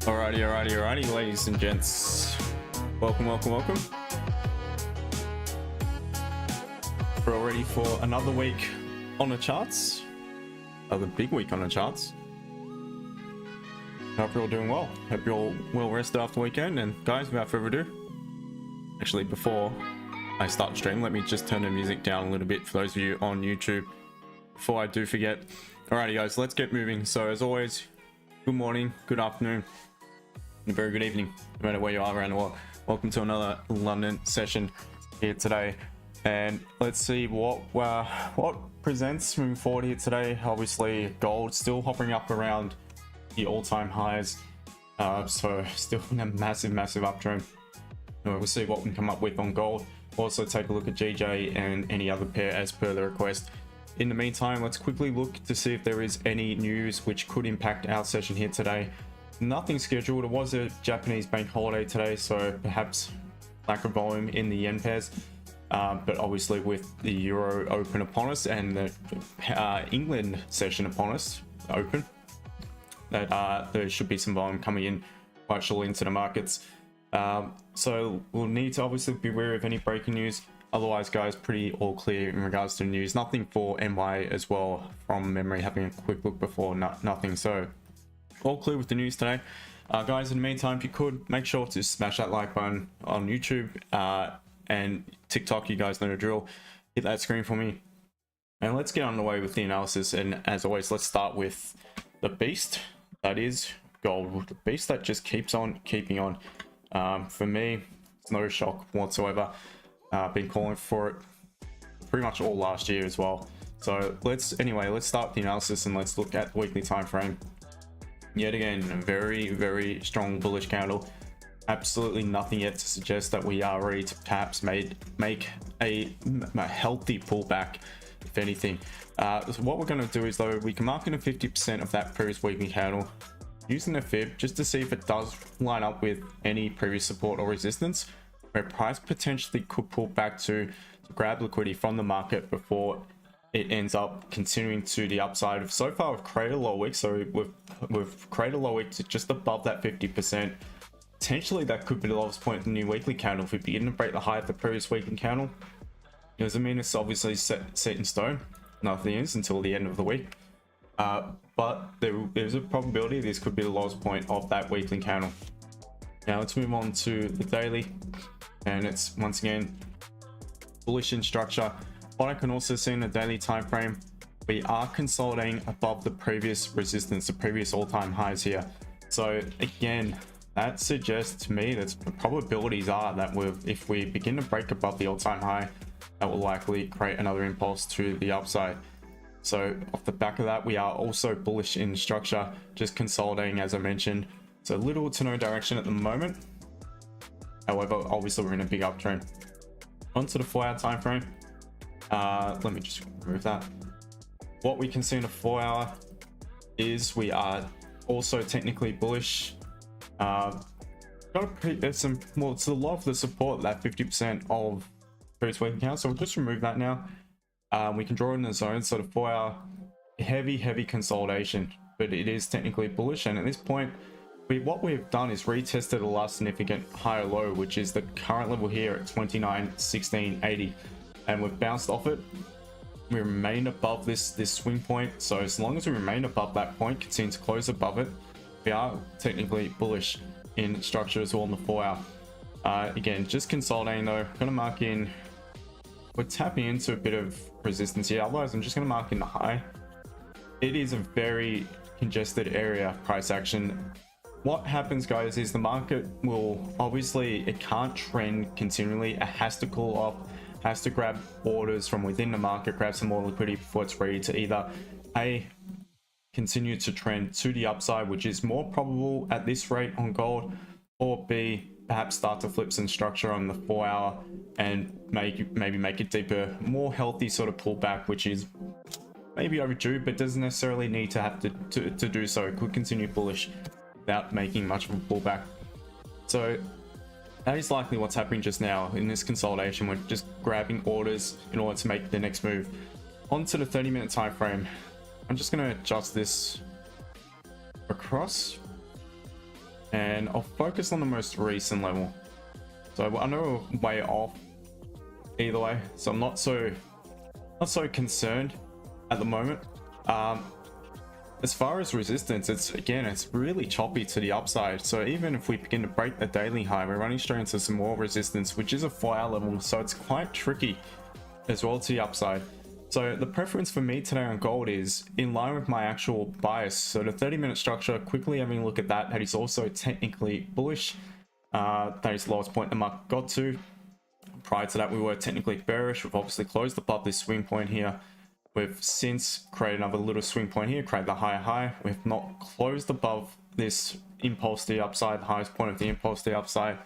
Alrighty, ladies and gents. Welcome. We're all ready for another week on the charts. Another big week on the charts. Hope you're all doing well. Hope you're all well rested after the weekend. And guys, without further ado, actually before I start the stream, let me just turn the music down a little bit for those of you on YouTube before I do forget. Alrighty guys, let's get moving. So as always, good morning, good afternoon, and a very good evening, no matter where you are around the world. Welcome to another London session here today, and let's see what presents moving forward here today. Obviously, gold still hovering up around the all-time highs, so still in a massive uptrend. We'll see what we can come up with on gold. Also take a look at GJ and any other pair as per the request. In the meantime, let's quickly look to see if there is any news which could impact our session here today. Nothing scheduled. It was a Japanese bank holiday today, so perhaps lack of volume in the yen pairs. But obviously with the Euro Open upon us and the England session upon us, Open, that there should be some volume coming in quite shortly into the markets. So we'll need to obviously be wary of any breaking news. Otherwise, guys, pretty all clear in regards to news. Nothing for NY as well from memory, having a quick look before. Nothing. So all clear with the news today. Guys, in the meantime, if you could, make sure to smash that like button on YouTube and TikTok. You guys know the drill. Hit that screen for me. And let's get on the way with the analysis. And as always, let's start with the beast that is gold. The beast that just keeps on keeping on. For me, it's no shock whatsoever. Been calling for it pretty much all last year as well. So let's start the analysis and let's look at the weekly time frame. Yet again, a very strong bullish candle. Absolutely nothing yet to suggest that we are ready to perhaps make a healthy pullback, if anything. So what we're going to do is, though, we can mark in a 50% of that previous weekly candle using the fib just to see if it does line up with any previous support or resistance where price potentially could pull back to grab liquidity from the market before it ends up continuing to the upside. So far we've created a low wick, so we've created a low wick to just above that 50%. Potentially that could be the lowest point in the new weekly candle if we begin to break the high of the previous weekly candle. It doesn't mean it's obviously set in stone. Nothing is until the end of the week. But there's a probability this could be the lowest point of that weekly candle. Now let's move on to the daily, and it's once again bullish in structure. What I can also see in the daily time frame, we are consolidating above the previous resistance, the previous all-time highs here. So again, that suggests to me that the probabilities are that if we begin to break above the all-time high, that will likely create another impulse to the upside. So off the back of that, we are also bullish in structure, just consolidating as I mentioned. So little to no direction at the moment. However, obviously we're in a big uptrend. Onto the 4-hour time frame. Let me just remove that. What we can see in the 4-hour is we are also technically bullish. There's some more. It's a lot of the support, that 50% of previous weekly candle. So we'll just remove that now. We can draw in the zone. So the 4-hour heavy consolidation, but it is technically bullish. And at this point, what we've done is retested the last significant higher low, which is the current level here at 29.1680, and we've bounced off it. We remain above this swing point, so as long as we remain above that point, continue to close above it, we are technically bullish in structure as well in the 4-hour. Again, just consolidating though. I'm gonna mark in, we're tapping into a bit of resistance here, otherwise I'm just gonna mark in the high. It is a very congested area price action. What happens, guys, is the market will obviously, it can't trend continually. It has to cool off, has to grab orders from within the market, grab some more liquidity before it's ready to either A, continue to trend to the upside, which is more probable at this rate on gold, or B, perhaps start to flip some structure on the 4-hour and maybe make it deeper, more healthy sort of pullback, which is maybe overdue, but doesn't necessarily need to have to do so. It could continue bullish without making much of a pullback. So that is likely what's happening just now in this consolidation. We're just grabbing orders in order to make the next move. Onto the 30-minute time frame. I'm just going to adjust this across and I'll focus on the most recent level. So I know we're way off either way, so I'm not so concerned at the moment. As far as resistance, it's really choppy to the upside. So even if we begin to break the daily high, we're running straight into some more resistance, which is a 4-hour level, so it's quite tricky as well to the upside. So the preference for me today on gold is in line with my actual bias. So the 30-minute structure, quickly having a look at that, that is also technically bullish. That is the lowest point the market got to. Prior to that, we were technically bearish. We've obviously closed above this swing point here. We've since created another little swing point here, created the higher high. We've not closed above this impulse to the upside, the highest point of the impulse to the upside.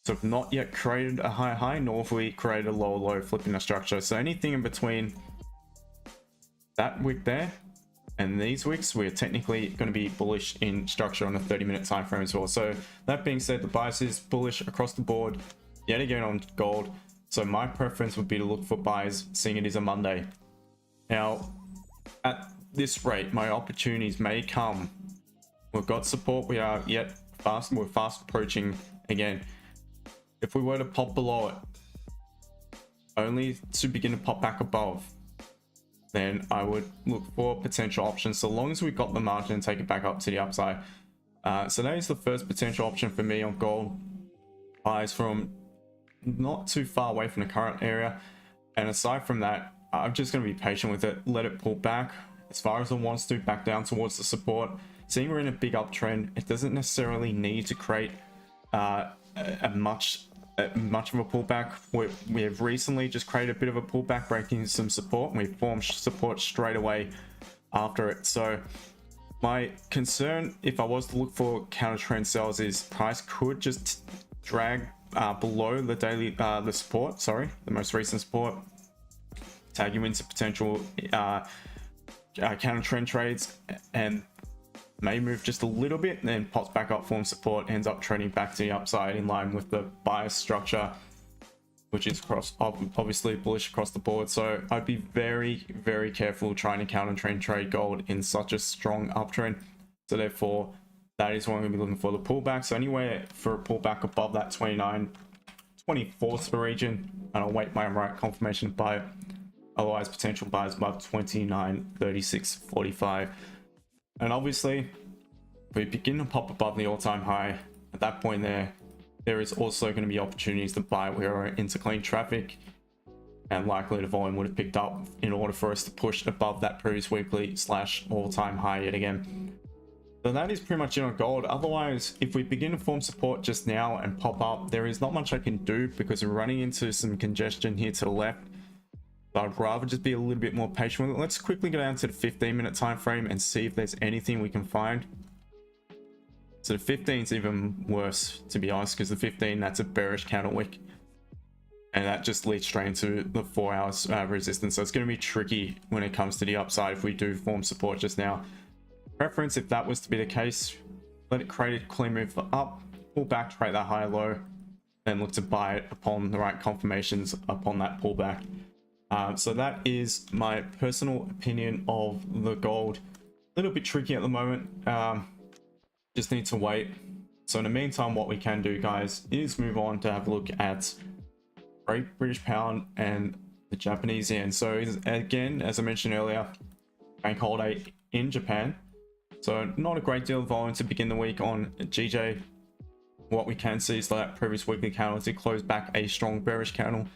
So we've not yet created a higher high, nor have we created a lower low flipping the structure. So anything in between that wick there and these wicks, we're technically going to be bullish in structure on a 30-minute time frame as well. So that being said, the bias is bullish across the board yet again on gold. So my preference would be to look for buys, seeing it is a Monday. Now, at this rate, my opportunities may come. We've got support. We're fast approaching again. If we were to pop below it, only to begin to pop back above, then I would look for potential options so long as we got the margin and take it back up to the upside. So that is the first potential option for me on gold. Buys from not too far away from the current area, and aside from that, I'm just going to be patient with it, let it pull back as far as it wants to, back down towards the support. Seeing we're in a big uptrend, it doesn't necessarily need to create much of a pullback. We have recently just created a bit of a pullback, breaking some support, and we formed support straight away after it. So my concern, if I was to look for counter trend sells, is price could just drag below the daily the support, sorry, the most recent support, tag you into potential counter trend trades, and may move just a little bit, and then pops back up, form support, ends up trading back to the upside in line with the bias structure, which is obviously bullish across the board. So I'd be very, very careful trying to counter trend trade gold in such a strong uptrend. So therefore, that is what I'm going to be looking for, the pullback. So anywhere for a pullback above that 29-24 region, and I'll wait my right confirmation to buy it. Otherwise, potential buys above 29.36.45. And obviously, if we begin to pop above the all-time high, at that point there is also going to be opportunities to buy where we're into clean traffic, and likely the volume would have picked up in order for us to push above that previous weekly / all-time high yet again. So that is pretty much it on gold. Otherwise, if we begin to form support just now and pop up, there is not much I can do because we're running into some congestion here to the left. I'd rather just be a little bit more patient with it. Let's quickly go down to the 15-minute time frame and see if there's anything we can find. So the 15 is even worse, to be honest, because the 15, that's a bearish counter wick, and that just leads straight into the 4 hours resistance. So it's going to be tricky when it comes to the upside if we do form support just now. Preference, if that was to be the case, let it create a clean move up, pull back, trade that high low, then look to buy it upon the right confirmations upon that pullback. So that is my personal opinion of the gold. A little bit tricky at the moment. Just need to wait. So in the meantime, what we can do, guys, is move on to have a look at Great British Pound and the Japanese yen. So again, as I mentioned earlier, bank holiday in Japan. So not a great deal of volume to begin the week on GJ. What we can see is that previous weekly candle did close back a strong bearish candle,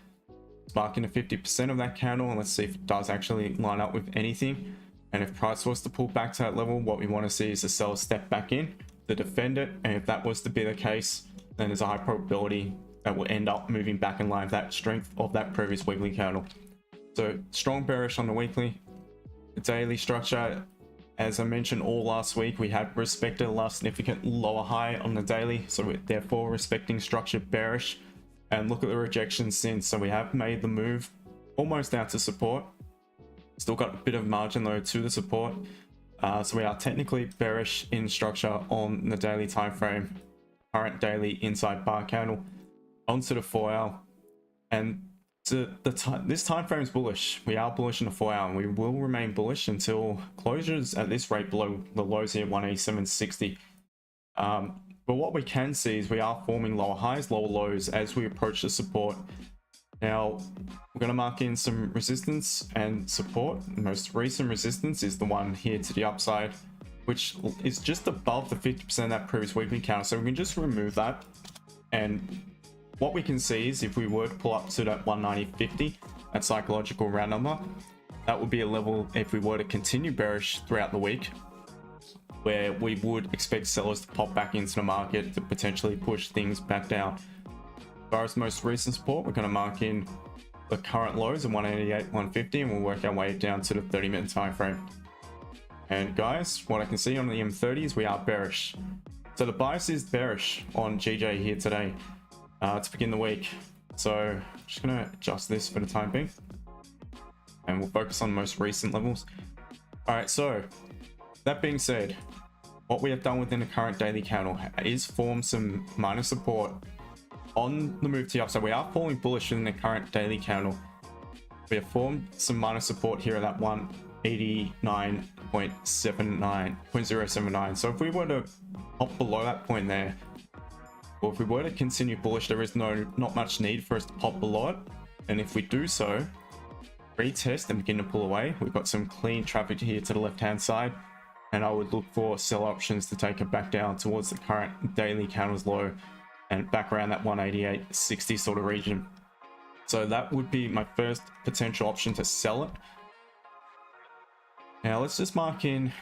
sparking a 50% of that candle, and let's see if it does actually line up with anything. And if price was to pull back to that level, what we want to see is the seller step back in to defend it, and if that was to be the case, then there's a high probability that will end up moving back in line with that strength of that previous weekly candle. So strong bearish on the weekly. The daily structure, as I mentioned all last week, we had respected a last significant lower high on the daily, so we're therefore respecting structure bearish. And look at the rejection since. So we have made the move almost down to support. Still got a bit of margin though to the support. So we are technically bearish in structure on the daily time frame. Current daily inside bar candle onto the 4 hour. And this time frame is bullish. We are bullish in the 4 hour, and we will remain bullish until closures at this rate below the lows here, 187.60. But what we can see is we are forming lower highs, lower lows as we approach the support. Now, we're going to mark in some resistance and support. The most recent resistance is the one here to the upside, which is just above the 50% of that previous weekly counter. So we can just remove that. And what we can see is if we were to pull up to that 190.50, that psychological round number, that would be a level if we were to continue bearish throughout the week, where we would expect sellers to pop back into the market to potentially push things back down. As far as most recent support, we're going to mark in the current lows of 188, 150, and we'll work our way down to the 30-minute time frame. And guys, what I can see on the M30 is we are bearish. So the bias is bearish on GJ here today to begin the week. So I'm just going to adjust this for the time being, and we'll focus on most recent levels. All right, so that being said, what we have done within the current daily candle is form some minor support on the move to the upside. We are falling bullish in the current daily candle. We have formed some minor support here at that 189.079. So if we were to pop below that point there, or if we were to continue bullish, there is not much need for us to pop below it. And if we do so, retest and begin to pull away, we've got some clean traffic here to the left hand side, and I would look for sell options to take it back down towards the current daily candle's low and back around that 188.60 sort of region. So that would be my first potential option to sell it. Now let's just mark in,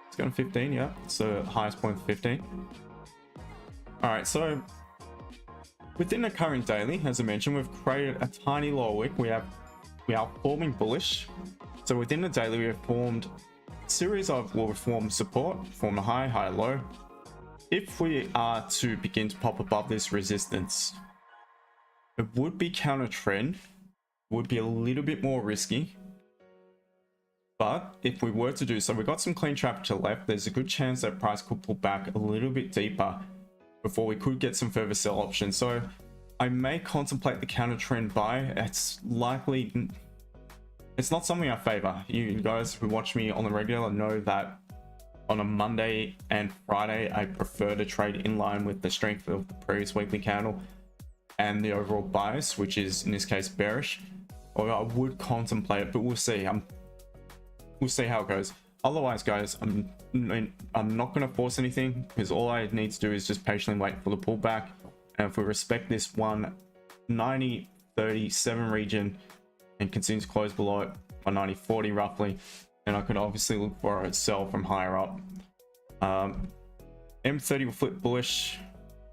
it's going to 15, yeah, so highest point 15. All right, so within the current daily, as I mentioned, we've created a tiny lower wick. We are forming bullish. So within the daily, we have formed series of, will form support, form a high, high, low. If we are to begin to pop above this resistance, it would be counter trend, would be a little bit more risky. But if we were to do so, we've got some clean traffic to the left. There's a good chance that price could pull back a little bit deeper before we could get some further sell options. So I may contemplate the counter trend buy. It's likely, it's not something I favor. You guys who watch me on the regular know that on a Monday and Friday, I prefer to trade in line with the strength of the previous weekly candle and the overall bias, which is in this case bearish. Or I would contemplate it, but we'll see. We'll see how it goes. Otherwise, guys, I'm not going to force anything, because all I need to do is just patiently wait for the pullback. And if we respect this 190.37 region and continue to close below it, 190.40 roughly, and I could obviously look for a sell from higher up. M30 will flip bullish.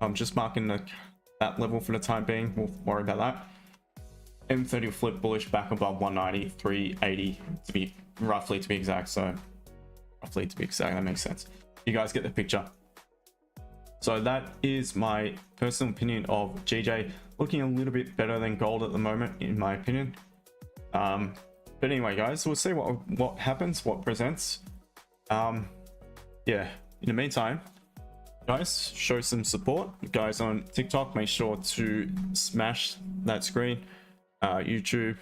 I'm just marking that level for the time being. We'll worry about that. M30 will flip bullish back above 190.380 to be roughly, to be exact. So roughly to be exact, that makes sense. You guys get the picture. So that is my personal opinion of GJ, looking a little bit better than gold at the moment, in my opinion. But anyway, guys, we'll see what happens, what presents. Yeah, in the meantime, guys, show some support. You guys on TikTok, make sure to smash that screen. YouTube,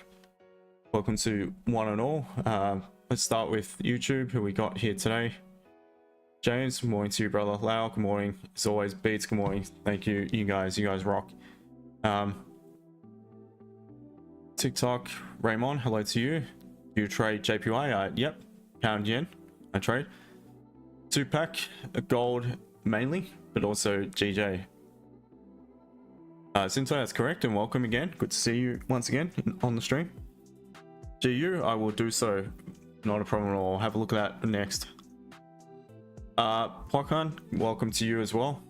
welcome to one and all. Let's start with YouTube, who we got here today. James, good morning to you, brother. Lau, good morning. As always, Beats, good morning. Thank you, you guys rock. TikTok, Raymond, hello to you. You trade JPY? Yep. Pound yen, I trade. 2-pack, gold mainly, but also GJ. Since that's correct, and welcome again. Good to see you once again on the stream. GU, I will do so. Not a problem at all. I'll have a look at that next. Pokan, welcome to you as well.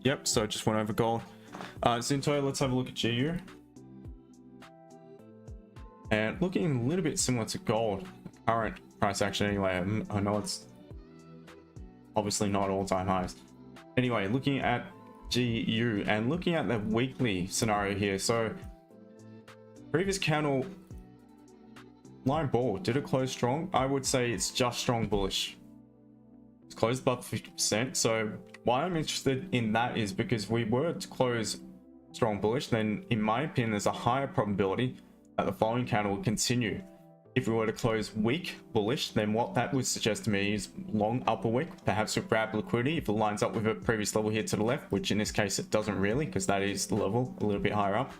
Yep, so just went over gold. Zinto, let's have a look at GU. And looking a little bit similar to gold, current price action anyway. I know it's obviously not all-time highs. Anyway, looking at GU and looking at the weekly scenario here. So previous candle line ball, did it close strong? I would say it's just strong bullish. It's closed above 50%. So why I'm interested in that is because we were to close strong bullish, then in my opinion there's a higher probability that the following candle will continue. if we were to close weak bullish, then what that would suggest to me is long upper wick, perhaps with grab liquidity if it lines up with a previous level here to the left, which in this case it doesn't really, because that is the level a little bit higher up.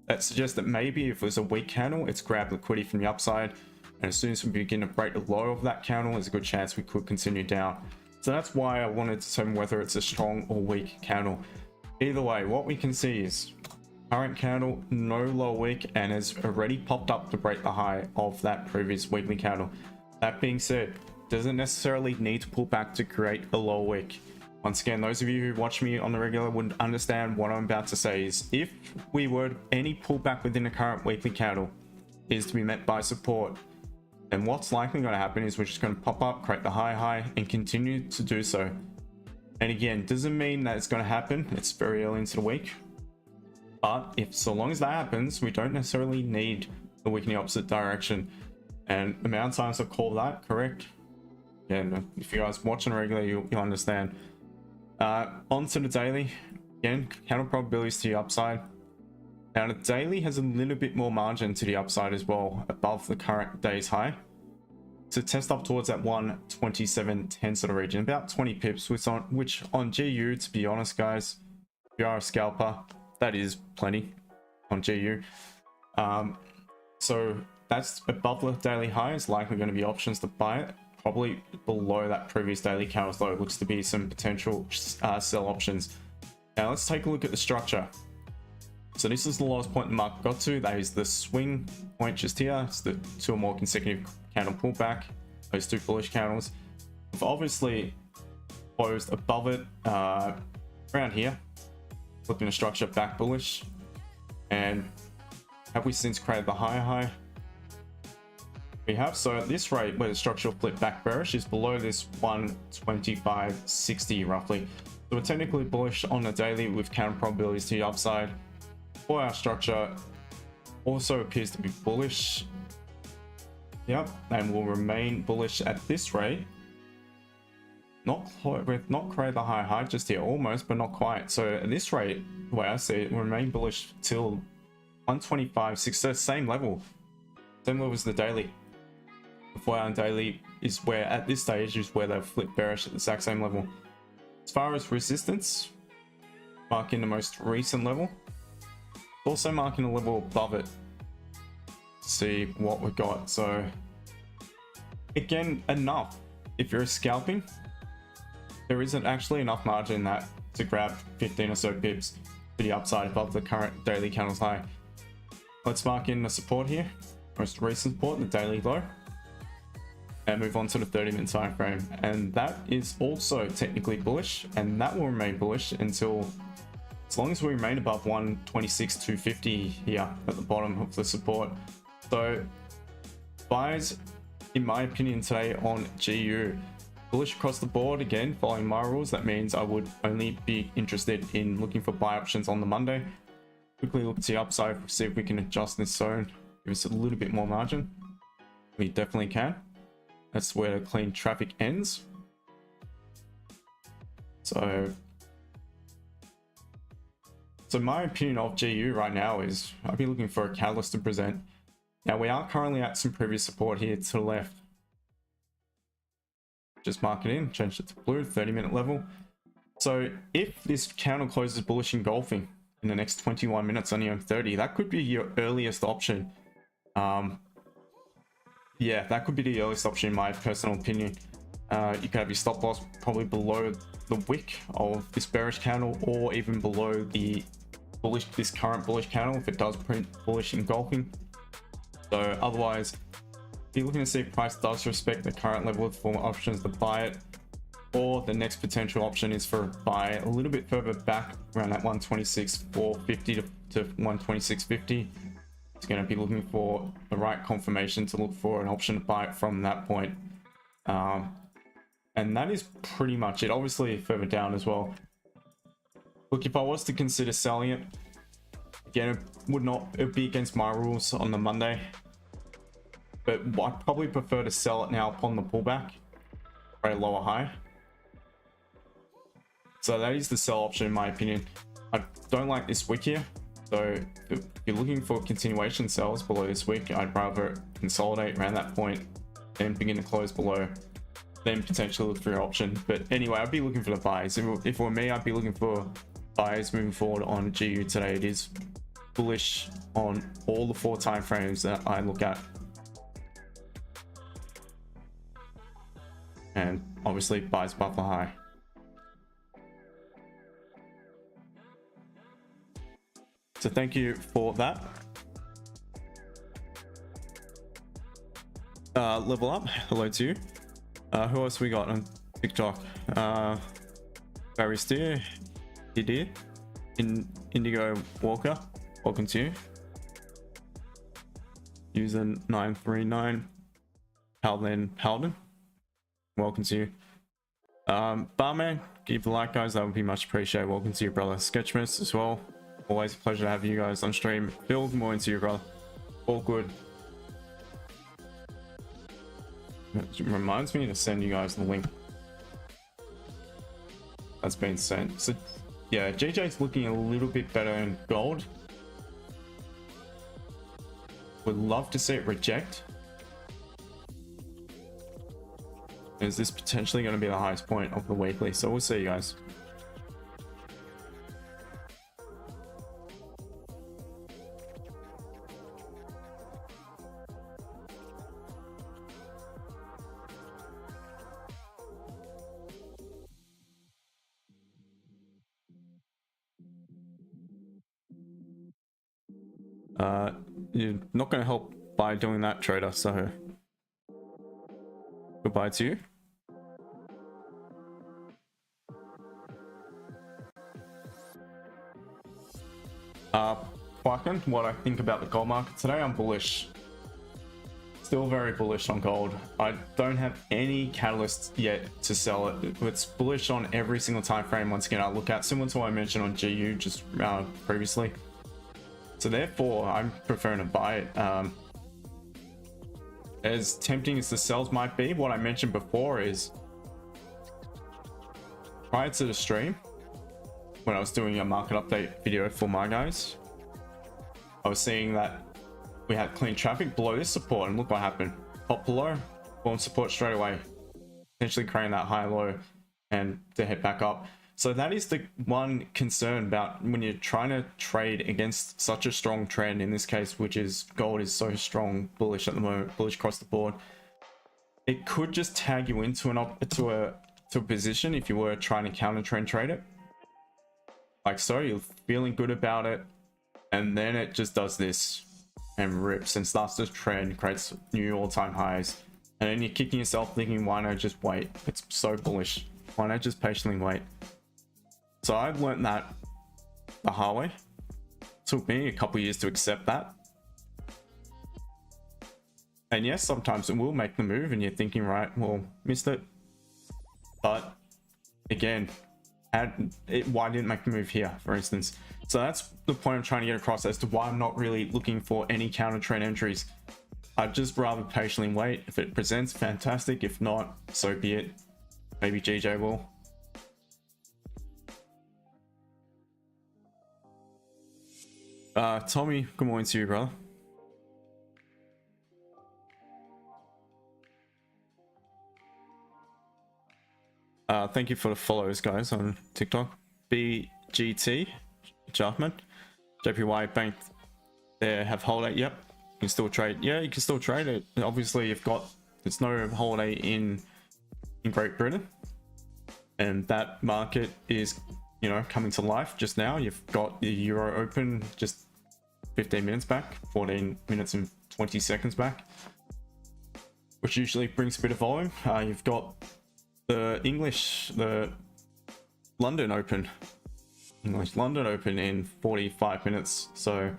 That suggests that maybe if it was a weak candle, it's grab liquidity from the upside, and as soon as we begin to break the low of that candle, there's a good chance we could continue down. So that's why I wanted to determine whether it's a strong or weak candle. Either way, what we can see is current candle, no low wick, and has already popped up to break the high of that previous weekly candle. That being said, doesn't necessarily need to pull back to create a low wick. Once again, those of you who watch me on the regular would understand what I'm about to say is if we were any pullback within the current weekly candle is to be met by support, then what's likely going to happen is we're just going to pop up, create the high, and continue to do so. And again, doesn't mean that it's going to happen. It's very early into the week. But if so long as that happens, we don't necessarily need the wick in the opposite direction. And the amount of times I call that correct, again, if you guys watching regularly, you'll understand. Onto the daily. Again, candle probabilities to the upside. Now the daily has a little bit more margin to the upside as well, above the current day's high. To test up towards that 127.10 sort of region, about 20 pips, which on GU, to be honest guys, if you are a scalper, that is plenty on GU. So that's above the daily high. It's likely going to be options to buy it. Probably below that previous daily candle low looks to be some potential sell options. Now let's take a look at the structure. So this is the lowest point the market got to. That is the swing point just here. It's the two or more consecutive candle pullback, those two bullish candles. We've obviously closed above it around here, flipping the structure back bullish. And have we since created the higher high? We have. So at this rate, where the structural flip back bearish is below this 125.60 roughly. So we're technically bullish on the daily with counter probabilities to the upside. For our structure also appears to be bullish. Yep, and will remain bullish at this rate. We've not created the high just here, almost, but not quite. So at this rate, the way I see it, will remain bullish till 125.6, same level as the daily. The 4 hour daily is where, at this stage, is where they've flipped bearish at the exact same level. As far as resistance, marking the most recent level, also marking a level above it to see what we've got. So again, enough. If you're scalping, there isn't actually enough margin that to grab 15 or so pips to the upside above the current daily candle's high. Let's mark in the support here, most recent support, the daily low, and move on to the 30-minute time frame. And that is also technically bullish, and that will remain bullish until, as long as we remain above 126.250 here at the bottom of the support. So buys, in my opinion, today on GU, bullish across the board. Again, following my rules, that means I would only be interested in looking for buy options on the Monday. Quickly look to the upside, see if we can adjust this zone, give us a little bit more margin. We definitely can. That's where the clean traffic ends. So my opinion of GU right now is I'd be looking for a catalyst to present. Now we are currently at some previous support here to the left. Just mark it in, change it to blue, 30-minute level. So if this candle closes bullish engulfing in the next 21 minutes on the M30, that could be your earliest option. Yeah, that could be the earliest option in my personal opinion. You could have your stop loss probably below the wick of this bearish candle, or even below the bullish, this current bullish candle if it does print bullish engulfing. So otherwise, you're looking to see if price does respect the current level of form options to buy it, or the next potential option is for buy a little bit further back around that 126.450 to 126.50. It's going to be looking for the right confirmation to look for an option to buy it from that point. And that is pretty much it. Obviously further down as well. Look, if I was to consider selling it, again, it would be against my rules on the Monday, but I'd probably prefer to sell it now upon the pullback for a lower high. So that is the sell option in my opinion. I don't like this wick here. So if you're looking for continuation sells below this week, I'd rather consolidate around that point and begin to close below, then potentially look for your option. But anyway, I'd be looking for the buys. If it were me, I'd be looking for buys moving forward on GU today. It is bullish on all the 4 time frames that I look at, and obviously buys above the high. So thank you for that. Level up, hello to you. Who else we got on TikTok? Barry Steer, Didier, Indigo Walker, welcome to you. User 939, Halden, welcome to you. Barman, give the like, guys, that would be much appreciated. Welcome to you, brother. Sketchmas as well, always a pleasure to have you guys on stream. Phil, good morning to you, brother. All good. It reminds me to send you guys the link that's been sent. So yeah, GJ's looking a little bit better in gold. Would love to see it reject. Is this potentially going to be the highest point of the weekly? So we'll see, guys. You're not going to help by doing that, trader, so goodbye to you. Quacken, what I think about the gold market today, I'm bullish. Still very bullish on gold. I don't have any catalysts yet to sell it. It's bullish on every single time frame. Once again, I look at similar to what I mentioned on GU just previously. So therefore, I'm preferring to buy it. As tempting as the sells might be, what I mentioned before is prior to the stream, when I was doing a market update video for my guys, I was seeing that we had clean traffic below this support, and look what happened. Pop below, form support straight away, potentially creating that high low and to head back up. So that is the one concern about when you're trying to trade against such a strong trend, in this case, which is gold is so strong, bullish at the moment, bullish across the board. It could just tag you into a position if you were trying to counter trend trade it. Like so, you're feeling good about it, and then it just does this and rips and starts to trend, creates new all-time highs, and then you're kicking yourself thinking, why not just wait? It's so bullish. Why not just patiently wait? So I've learned that the hard way. It took me a couple years to accept that. And yes, sometimes it will make the move and you're thinking, right, well, missed it. But again, why didn't it make the move here, for instance? So that's the point I'm trying to get across as to why I'm not really looking for any counter trend entries. I'd just rather patiently wait. If it presents, fantastic. If not, so be it. Maybe GJ will. Tommy, good morning to you, brother. Thank you for the follows, guys, on TikTok. BGT, Jarman, JPY Bank, there have holiday. Yep, you can still trade. Yeah, you can still trade it. Obviously, there's no holiday in Great Britain, and that market is, you know, coming to life just now. You've got the Euro Open just 15 minutes back, 14 minutes and 20 seconds back, which usually brings a bit of volume. You've got the London Open in 45 minutes, so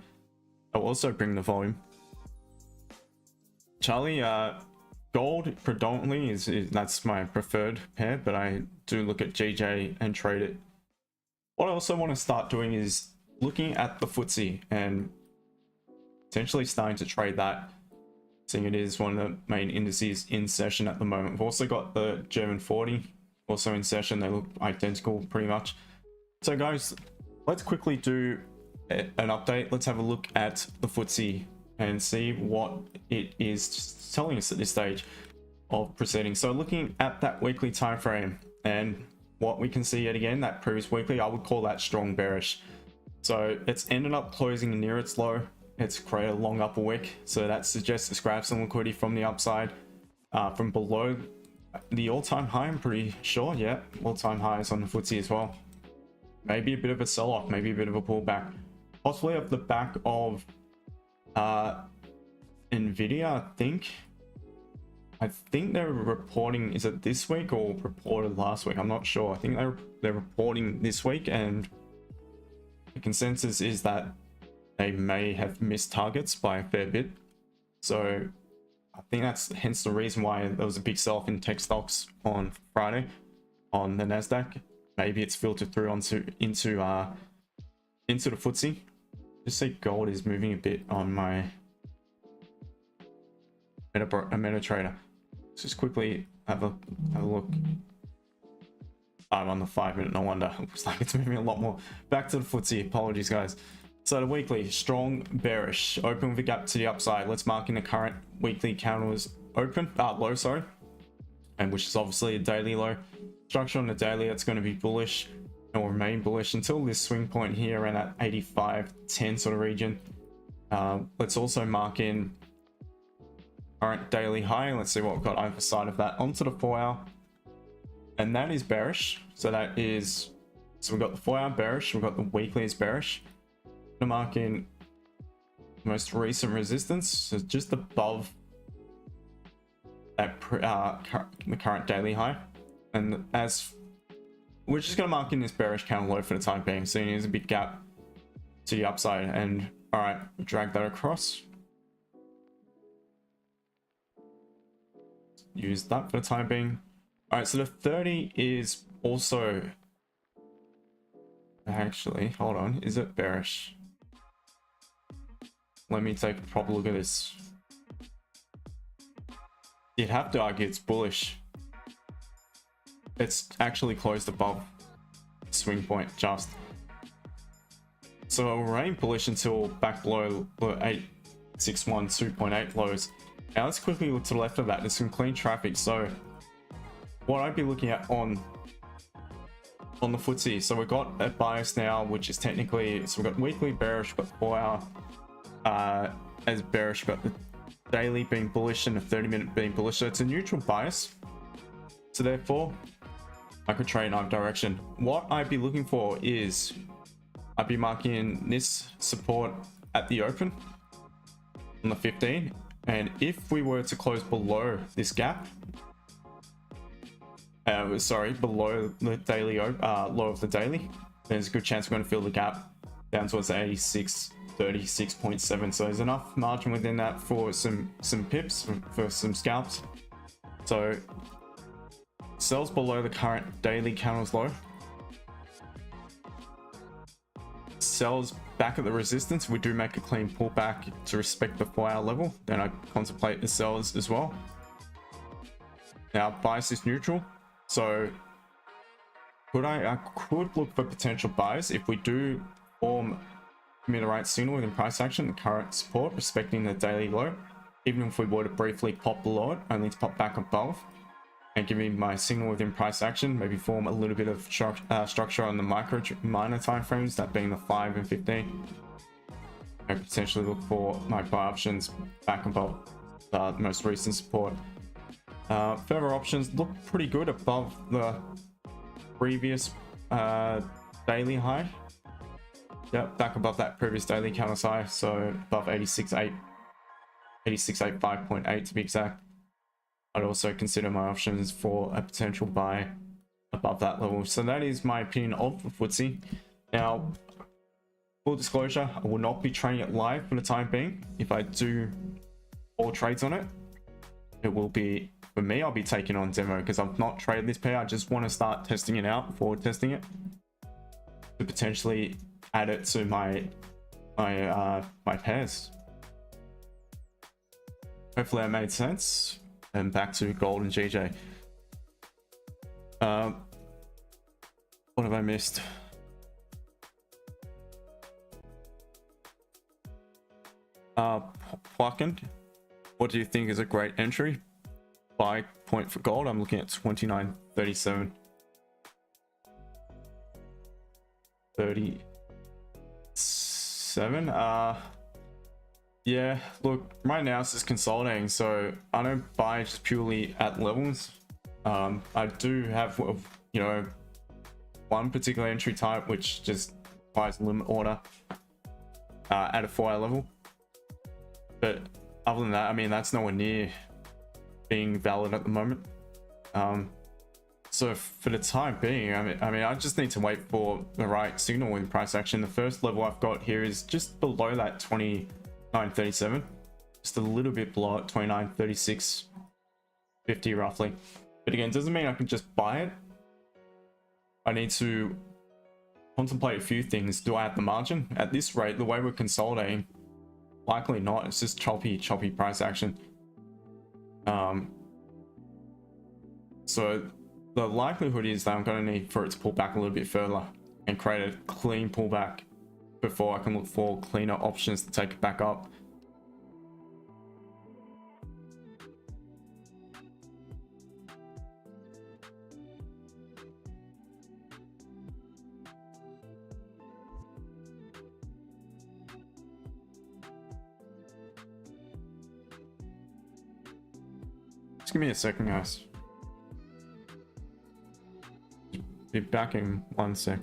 I'll also bring the volume. Charlie, gold predominantly is that's my preferred pair, but I do look at GJ and trade it. What I also want to start doing is looking at the FTSE and potentially starting to trade that, seeing it is one of the main indices in session at the moment. We've also got the German 40 also in session. They look identical pretty much. So guys, let's quickly do an update, let's have a look at the FTSE and see what it is telling us at this stage of proceeding. So looking at that weekly time frame, and what we can see yet again, that previous weekly, I would call that strong bearish. So it's ended up closing near its low. It's created a long upper wick, so that suggests it's grabbed some liquidity from the upside, from below the all-time high. I'm pretty sure, yeah, all-time highs on the FTSE as well. Maybe a bit of a sell-off, maybe a bit of a pullback, possibly off the back of Nvidia. I think they're reporting, is it this week or reported last week? I'm not sure. I think they're reporting this week, and the consensus is that they may have missed targets by a fair bit. So I think that's hence the reason why there was a big sell-off in tech stocks on Friday on the Nasdaq. Maybe it's filtered through into the FTSE. Just see gold is moving a bit on my MetaTrader. Let's just quickly have a look. I'm on the 5-minute, no wonder. It looks like it's moving a lot more. Back to the FTSE, apologies guys. So the weekly, strong bearish, open with a gap to the upside. Let's mark in the current weekly candles open, low, sorry. And which is obviously a daily low. Structure on the daily, that's going to be bullish and will remain bullish until this swing point here around that 85.10 sort of region. Let's also mark in current daily high. Let's see what we've got either side of that onto the 4-hour. And that is bearish. So that is, so we've got the 4-hour bearish, we've got the weekly is bearish. To mark in most recent resistance, so just above that the current daily high. And as we're just going to mark in this bearish candle low for the time being, seeing there's a big gap to the upside. And all right, drag that across, use that for the time being. All right, so the 30 is also, actually, hold on, is it bearish? Let me take a proper look at this. You'd have to argue it's bullish. It's actually closed above swing point just. So it'll remain bullish until back below the 861 2.8 lows. Now let's quickly look to the left of that. There's some clean traffic. So what I'd be looking at on the FTSE. So we've got a bias now, which is technically, so we've got weekly bearish, we've got 4-hour as bearish, we've got the daily being bullish and the 30-minute being bullish. So it's a neutral bias. So therefore, I could trade in either direction. What I'd be looking for is, I'd be marking this support at the open on the 15. And if we were to close below this gap, below the daily low of the daily, there's a good chance we're going to fill the gap down towards the 86.36.7. So there's enough margin within that for some pips, for some scalps. So sells below the current daily candles low, sells back at the resistance. We do make a clean pullback to respect the 4-hour level, then I contemplate the sells as well. Now bias is neutral, so I could look for potential buys if we do form the right signal within price action, the current support respecting the daily low. Even if we were to briefly pop below it, only to pop back above and give me my signal within price action, maybe form a little bit of structure on the minor time frames, that being the 5 and 15. I potentially look for my buy options back above the most recent support. Further options look pretty good above the previous daily high. Yep, back above that previous daily candle high, so above 86.85.8 to be exact. I'd also consider my options for a potential buy above that level. So that is my opinion of the FTSE. Now, full disclosure, I will not be trading it live for the time being. If I do all trades on it, it will be, for me, I'll be taking on demo because I've not traded this pair. I just want to start testing it out, forward testing it, to potentially add it to my pairs. Hopefully that made sense. And back to gold and GJ. What have I missed? Plucking, what do you think is a great entry buy point for gold? I'm looking at 29.37. 37. Yeah, look, right now it's just consolidating, so I don't buy just purely at levels. I do have, you know, one particular entry type which just requires limit order at a 4-hour level, but other than that, I mean, that's nowhere near being valid at the moment. So for the time being, I mean, I just need to wait for the right signal in price action. The first level I've got here is just below that 29.37, just a little bit below it, 29.36.50 roughly. But again, it doesn't mean I can just buy it. I need to contemplate a few things. Do I have the margin at this rate? The way we're consolidating, likely not. It's just choppy price action. So the likelihood is that I'm going to need for it to pull back a little bit further and create a clean pullback before I can look for cleaner options to take it back up. Just give me a second, guys. Be back in 1 sec.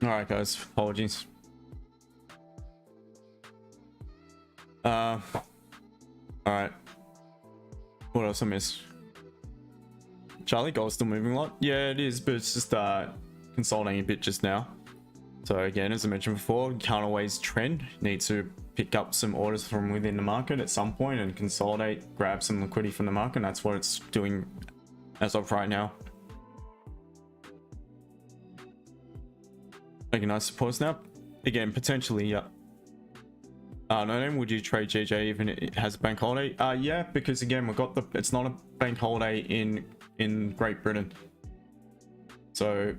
All right, guys, apologies. All right, what else I missed? Charlie, gold's still moving a lot. Yeah, it is, but it's just consolidating a bit just now. So again, as I mentioned before, you can't always trend. You need to pick up some orders from within the market at some point and consolidate, grab some liquidity from the market. And that's what it's doing as of right now. Okay, nice pause now. Again, potentially, yeah. No name, would you trade GJ even it has a bank holiday? Yeah, because again, we've got it's not a bank holiday in Great Britain. So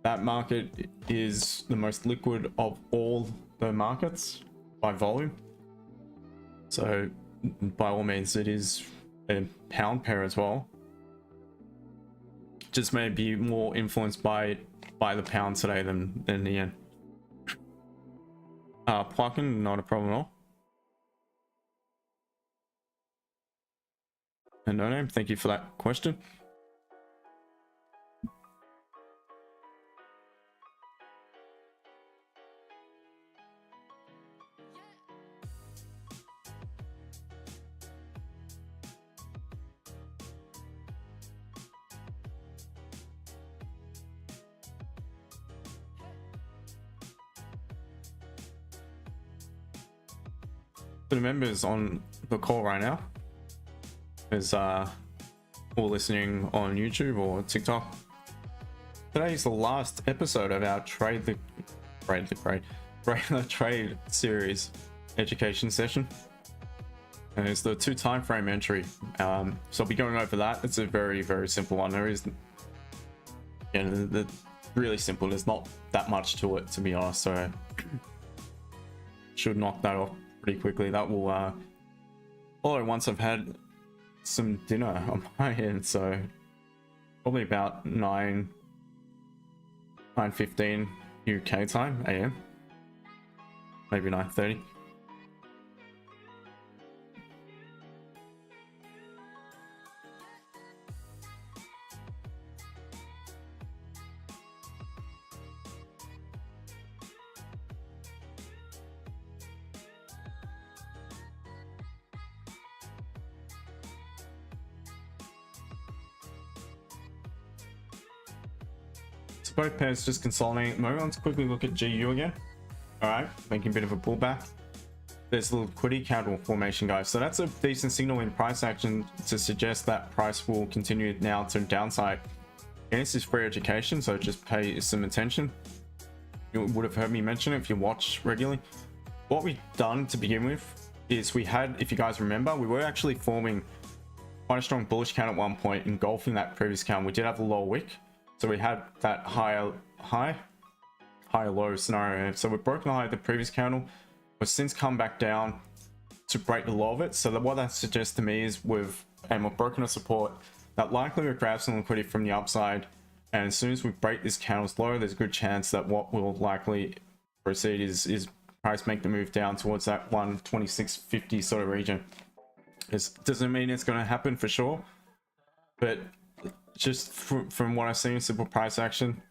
that market is the most liquid of all the markets by volume. So by all means, it is a pound pair as well. Just may be more influenced by the pound today than the yen. Plucking, not a problem at all. And no name, thank you for that question. For the members on the call right now, is all listening on YouTube or TikTok, today is the last episode of our trade the trade series education session, and it's the 2 time frame entry. So I'll be going over that. It's a very simple one. There is, yeah, the really simple. There's not that much to it, to be honest, so should knock that off pretty quickly. That will although once I've had some dinner on my end, so probably about 9:15 UK time, AM, maybe 9:30. both pairs just consolidating at the moment. Let's quickly look at GU again. All right, making a bit of a pullback. There's a liquidity candle formation, guys. So that's a decent signal in price action to suggest that price will continue now to downside. And this is free education, so just pay some attention. You would have heard me mention it if you watch regularly. What we've done to begin with is we had, if you guys remember, we were actually forming quite a strong bullish candle at one point, engulfing that previous candle. We did have a lower wick, so we had that higher low scenario. So we've broken the high of the previous candle. We've since come back down to break the low of it. So what that suggests to me is we've broken a support that likely will grab some liquidity from the upside. And as soon as we break this candle's low, there's a good chance that what will likely proceed is price make the move down towards that 126.50 sort of region. This doesn't mean it's going to happen for sure, but just from what I've seen in simple price action,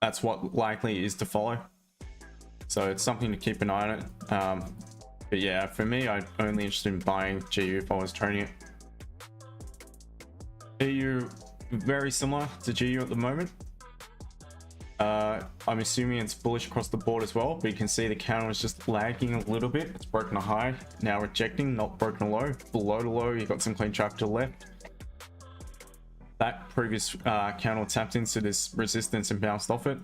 that's what likely is to follow. So it's something to keep an eye on it. But yeah, for me, I'm only interested in buying GU if I was trading it. EU, very similar to GU at the moment. I'm assuming it's bullish across the board as well, but you can see the candle is just lagging a little bit. It's broken a high, now rejecting, not broken a low. Below the low, you've got some clean traffic to the left. That previous candle tapped into this resistance and bounced off it.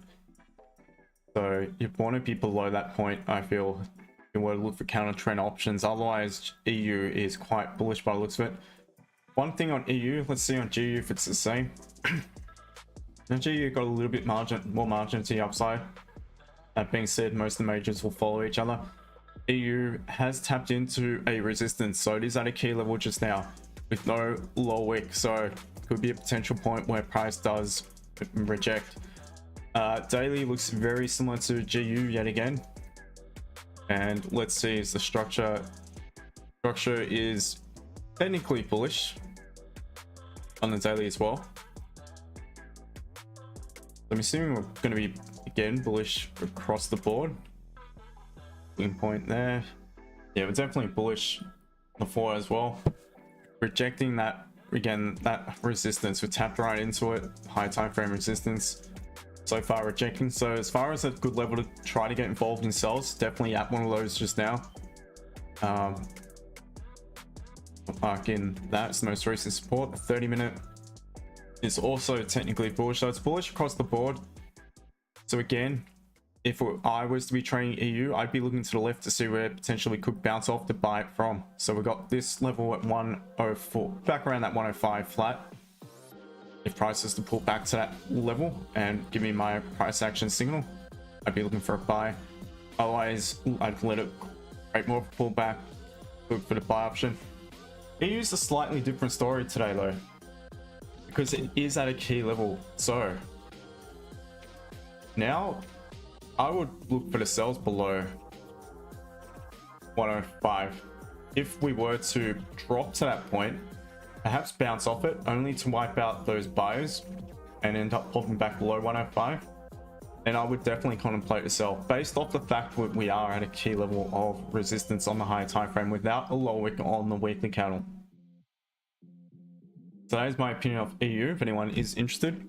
So you want to be below that point, I feel. You want to look for counter trend options. Otherwise, EU is quite bullish by the looks of it. One thing on EU, let's see on GU if it's the same. Now GU got a little bit more margin to the upside. That being said, most of the majors will follow each other. EU has tapped into a resistance, so it is at a key level just now with no low wick. So could be a potential point where price does reject. Daily looks very similar to GU yet again, and let's see, is the structure is technically bullish on the daily as well. I'm assuming we're going to be again bullish across the board. Wing point there, yeah, we're definitely bullish before as well, rejecting that again, that resistance. We tapped right into it, high time frame resistance. So far rejecting. So as far as a good level to try to get involved in sells, definitely at one of those just now. Mark in that's the most recent support. The 30-minute is also technically bullish, so it's bullish across the board. So again, if I was to be trading EU, I'd be looking to the left to see where potentially could bounce off to buy it from. So we got this level at 104, back around that 105 flat. If price is to pull back to that level and give me my price action signal, I'd be looking for a buy. Otherwise, I'd let it create more of a pullback, look for the buy option. EU is a slightly different story today though, because it is at a key level. So now I would look for the sells below 105. If we were to drop to that point, perhaps bounce off it only to wipe out those buyers and end up popping back below 105, then I would definitely contemplate a sell based off the fact that we are at a key level of resistance on the higher time frame without a low wick on the weekly candle. So that is my opinion of EU if anyone is interested.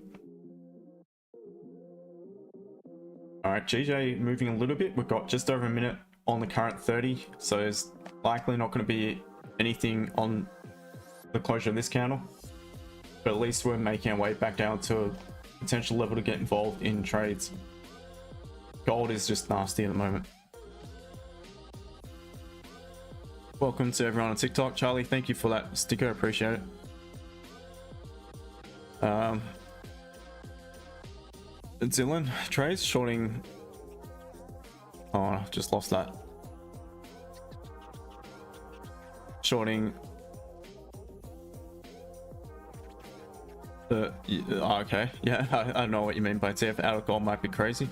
All right, GJ moving a little bit. We've got just over a minute on the current 30, so there's likely not going to be anything on the closure of this candle, but at least we're making our way back down to a potential level to get involved in trades. Gold is just nasty at the moment. Welcome to everyone on TikTok. Charlie, thank you for that sticker, appreciate it. Dylan trades shorting. Oh, I just lost that. Shorting okay, yeah, I don't know what you mean by TF out of gold might be crazy.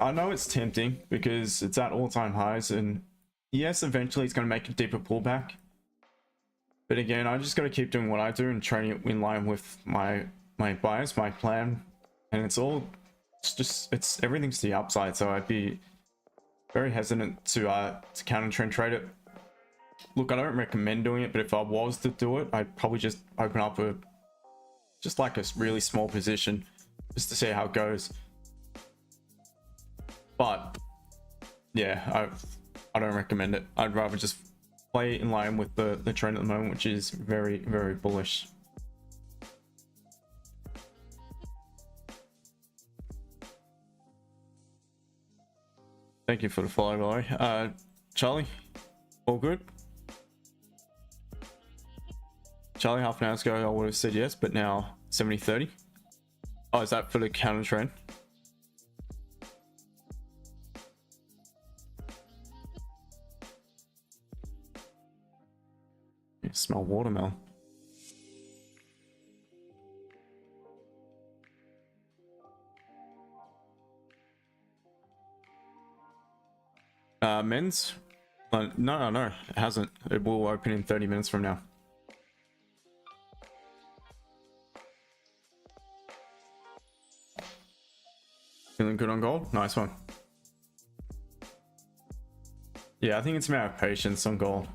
I know it's tempting because it's at all-time highs, and yes, eventually it's going to make a deeper pullback, but again, I just got to keep doing what I do and trading it in line with my bias, my plan, and it's everything's to the upside. So I'd be very hesitant to counter trend trade it. Look, I don't recommend doing it, but if I was to do it, I'd probably just open up a just like a really small position just to see how it goes. But yeah, I don't recommend it. I'd rather just play in line with the trend at the moment, which is very, very bullish. Thank you for the follow, Laurie. Charlie, all good? Charlie, half an hour ago, I would have said yes, but now 70-30. Oh, is that for the counter trend? You smell watermelon. Men's? No, it hasn't. It will open in 30 minutes from now. Feeling good on gold? Nice one. Yeah, I think it's a matter of patience on gold.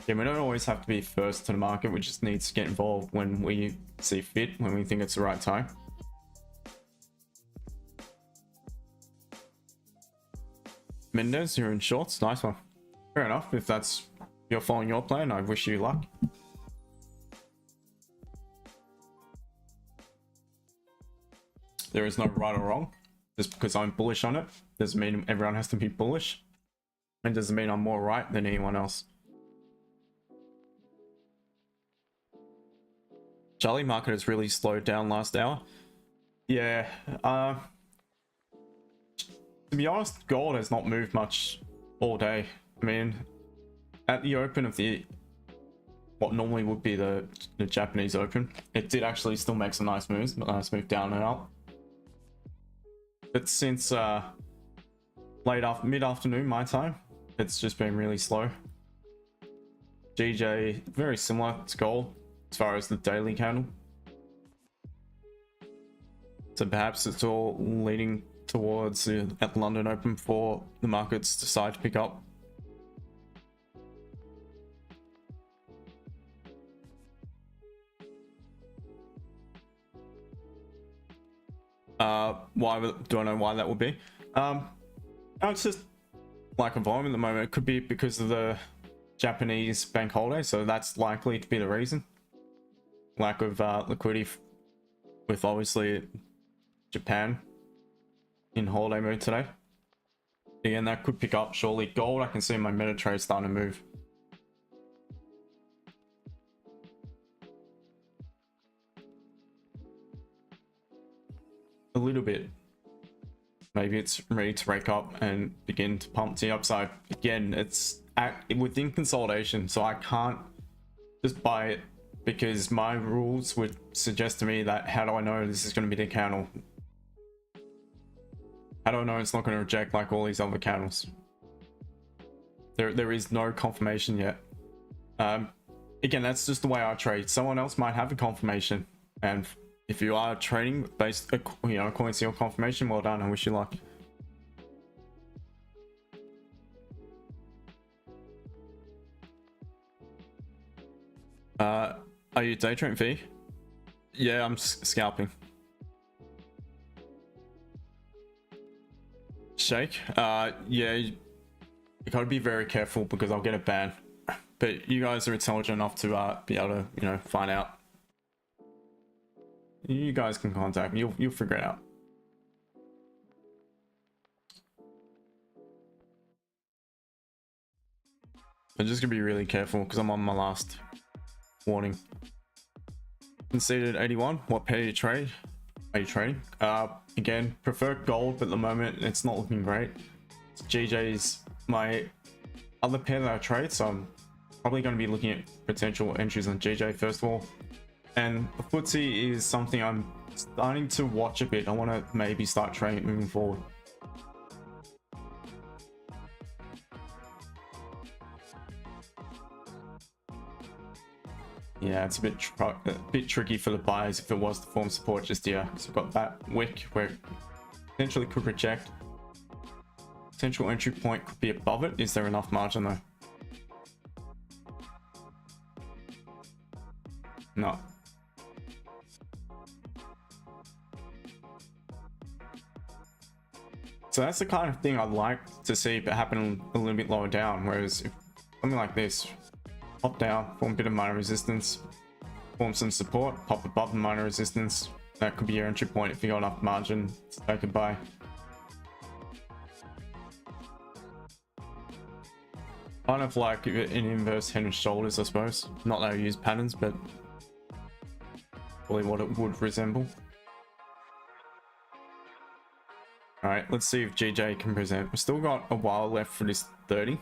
Yeah, we don't always have to be first to the market. We just need to get involved when we see fit, when we think it's the right time. Mendez, you're in shorts. Nice one. Fair enough. If you're following your plan, I wish you luck. There is no right or wrong. Just because I'm bullish on it doesn't mean everyone has to be bullish. And doesn't mean I'm more right than anyone else. Charlie, market has really slowed down last hour. Yeah. To be honest, gold has not moved much all day. I mean, at the open of what normally would be the Japanese open, it did actually still make some nice moves, but nice move down and up. But since mid-afternoon my time, it's just been really slow. GJ, very similar to gold as far as the daily candle. So perhaps it's all leading towards at the London Open for the markets decide to pick up. Do I know why that would be? It's just like a volume at the moment. It could be because of the Japanese bank holiday, so that's likely to be the reason. Lack of liquidity with obviously Japan in holiday mode today. Again, that could pick up surely. Gold, I can see my meta trade starting to move. A little bit. Maybe it's ready to break up and begin to pump to the upside. Again, it's within consolidation, so I can't just buy it because my rules would suggest to me that how do I know this is going to be the candle? How do I know it's not going to reject like all these other candles? There is no confirmation yet. Again, that's just the way I trade. Someone else might have a confirmation, and if you are trading based, according to your confirmation, well done. I wish you luck. Are you day trading V? Yeah, I'm scalping. Shake? Yeah, you gotta be very careful because I'll get a ban. But you guys are intelligent enough to be able to, find out. You guys can contact me. You'll figure it out. I'm just gonna be really careful because I'm on my last warning. Conceded 81. What pair do you trade? Are you trading? Again, prefer gold, but at the moment it's not looking great. GJ's my other pair that I trade, so I'm probably going to be looking at potential entries on GJ first of all. And the FTSE is something I'm starting to watch a bit. I want to maybe start trading moving forward. Yeah, it's a bit tricky for the buyers if it was to form support just here, because we've got that wick where it potentially could reject. Potential entry point could be above it. Is there enough margin though? No. So that's the kind of thing I'd like to see but happen a little bit lower down, whereas if something like this, pop down, form a bit of minor resistance, form some support, pop above the minor resistance, that could be your entry point if you got enough margin to take a buy. Kind of like an inverse head and shoulders, I suppose. Not that I use patterns, but probably what it would resemble. Alright, let's see if GJ can present. We've still got a while left for this 30.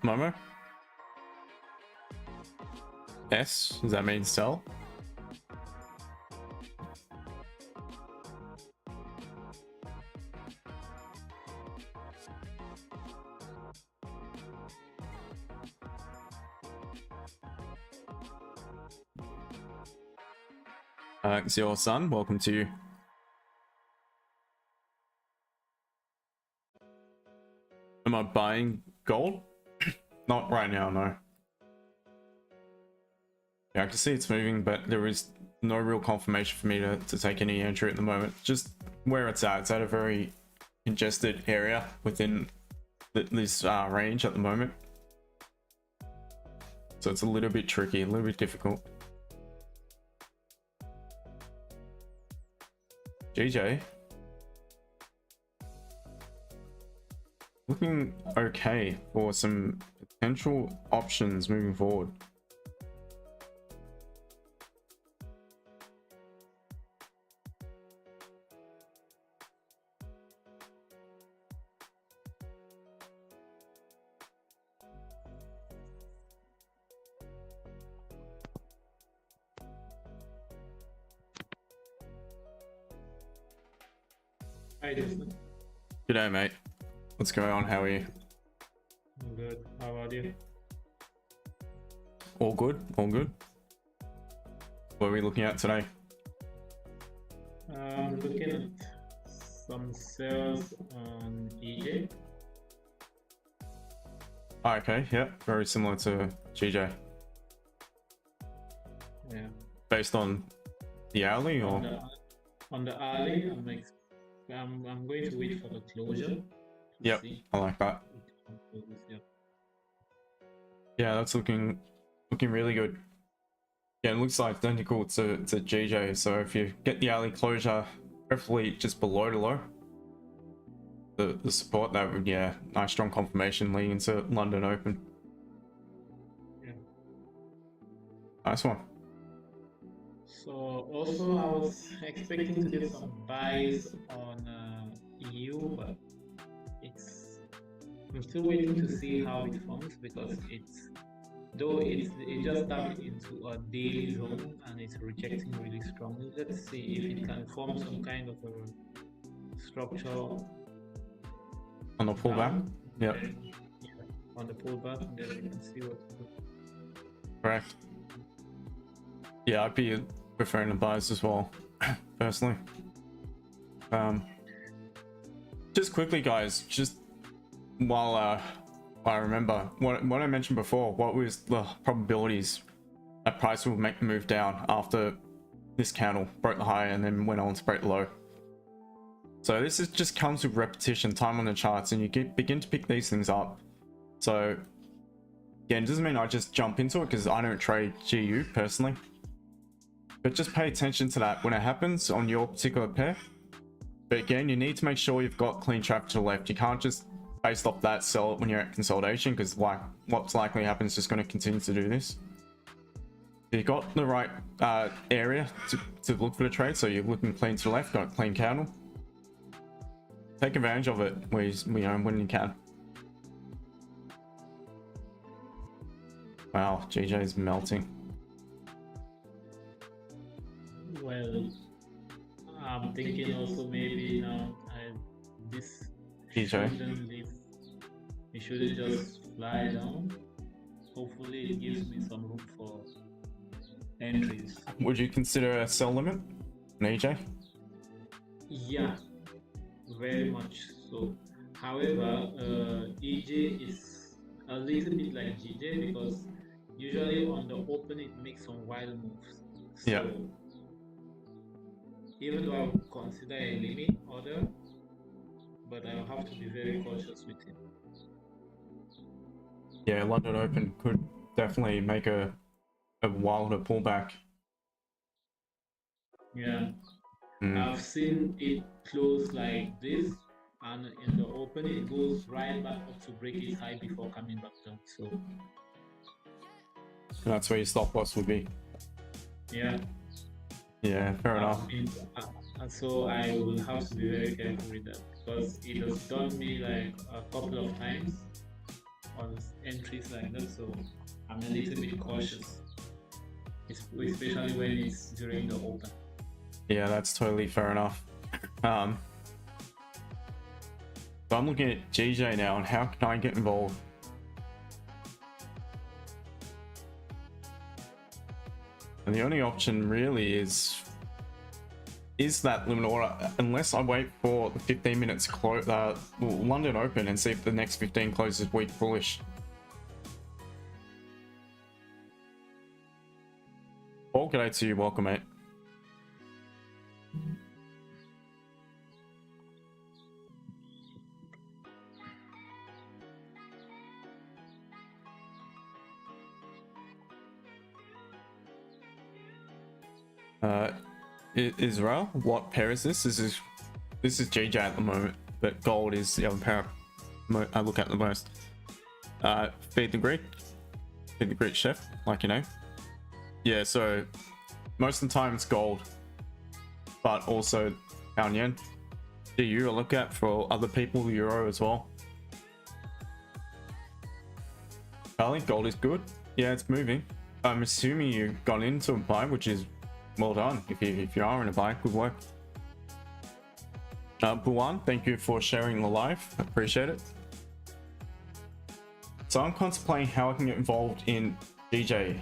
Momo? S, does that mean sell? It's your son, welcome to you. Am I buying gold? Not right now, no. Yeah, I can see it's moving, but there is no real confirmation for me to take any entry at the moment. Just where it's at a very congested area within this range at the moment. So it's a little bit tricky, a little bit difficult. GJ. Looking okay for some potential options moving forward. Hi, Jason. G'day, mate. What's going on? How are you? I'm good. How about you? All good, all good. What are we looking at today? Looking at some sales on EJ. Oh, okay, yeah, very similar to GJ. Yeah. Based on the hourly or? On the hourly, I'm going to wait for the closure. Yep, I like that. Yeah, that's looking really good. Yeah, it looks like identical to GJ. So if you get the hourly closure, preferably just below the low, the support, that would, yeah, nice strong confirmation leading into London Open. Yeah. Nice one. So also I was expecting to get some buys on EU, but I'm still waiting to see how it forms, because it just tapped into a daily zone and it's rejecting really strongly. Let's see if it can form some kind of a structure On the pullback. Yep. Yeah, on the pullback, and then we can see what to do. Correct. Yeah, I'd be preferring the buys as well, personally. Just quickly, guys, just while I remember what I mentioned before, what was the probabilities that price will make the move down after this candle broke the high and then went on to break the low. So this just comes with repetition, time on the charts, and you begin to pick these things up. So again, it doesn't mean I just jump into it, because I don't trade GU personally, but just pay attention to that when it happens on your particular pair. But again, you need to make sure you've got clean traffic to the left. You can't just, based off that, sell it when you're at consolidation, because what's likely to happen is just going to continue to do this. You've got the right area to look for the trade, so you're looking clean to the left, got a clean candle. Take advantage of it when you can. Wow, GJ is melting. Well, I'm thinking also maybe now this shouldn't leave. It shouldn't just fly down. Hopefully it gives me some room for entries. Would you consider a sell limit, an EJ? Yeah, very much so. However, EJ is a little bit like GJ because usually on the open it makes some wild moves. Yeah. So even though I would consider a limit order, but I'll have to be very cautious with it. Yeah, London Open could definitely make a wilder pullback. Yeah, Mm. I've seen it close like this, and in the open it goes right back up to break its high before coming back down. So And that's where your stop loss would be. yeah, Yeah, fair enough. so I will have to be very careful with that because it has done me like a couple of times on entries like that. So I'm a little bit cautious, especially when it's during the open. Yeah, that's totally fair enough. So I'm looking at GJ now, and how can I get involved? And the only option really is that limit order, unless I wait for the 15 minutes London Open and see if the next 15 closes weak bullish. Paul, g'day to you, welcome mate. Israel, what pair is this? This is GJ at the moment, but gold is the other pair I look at the most. Feed the Greek chef, like you know. Yeah, so most of the time it's gold, but also pound yen. EU I look at for other people, euro as well. Charlie, gold is good. Yeah, it's moving. I'm assuming you got into a buy, which is well done. If you are in a buy, good work. Buwan, thank you for sharing the live. Appreciate it. So I'm contemplating how I can get involved in DJ.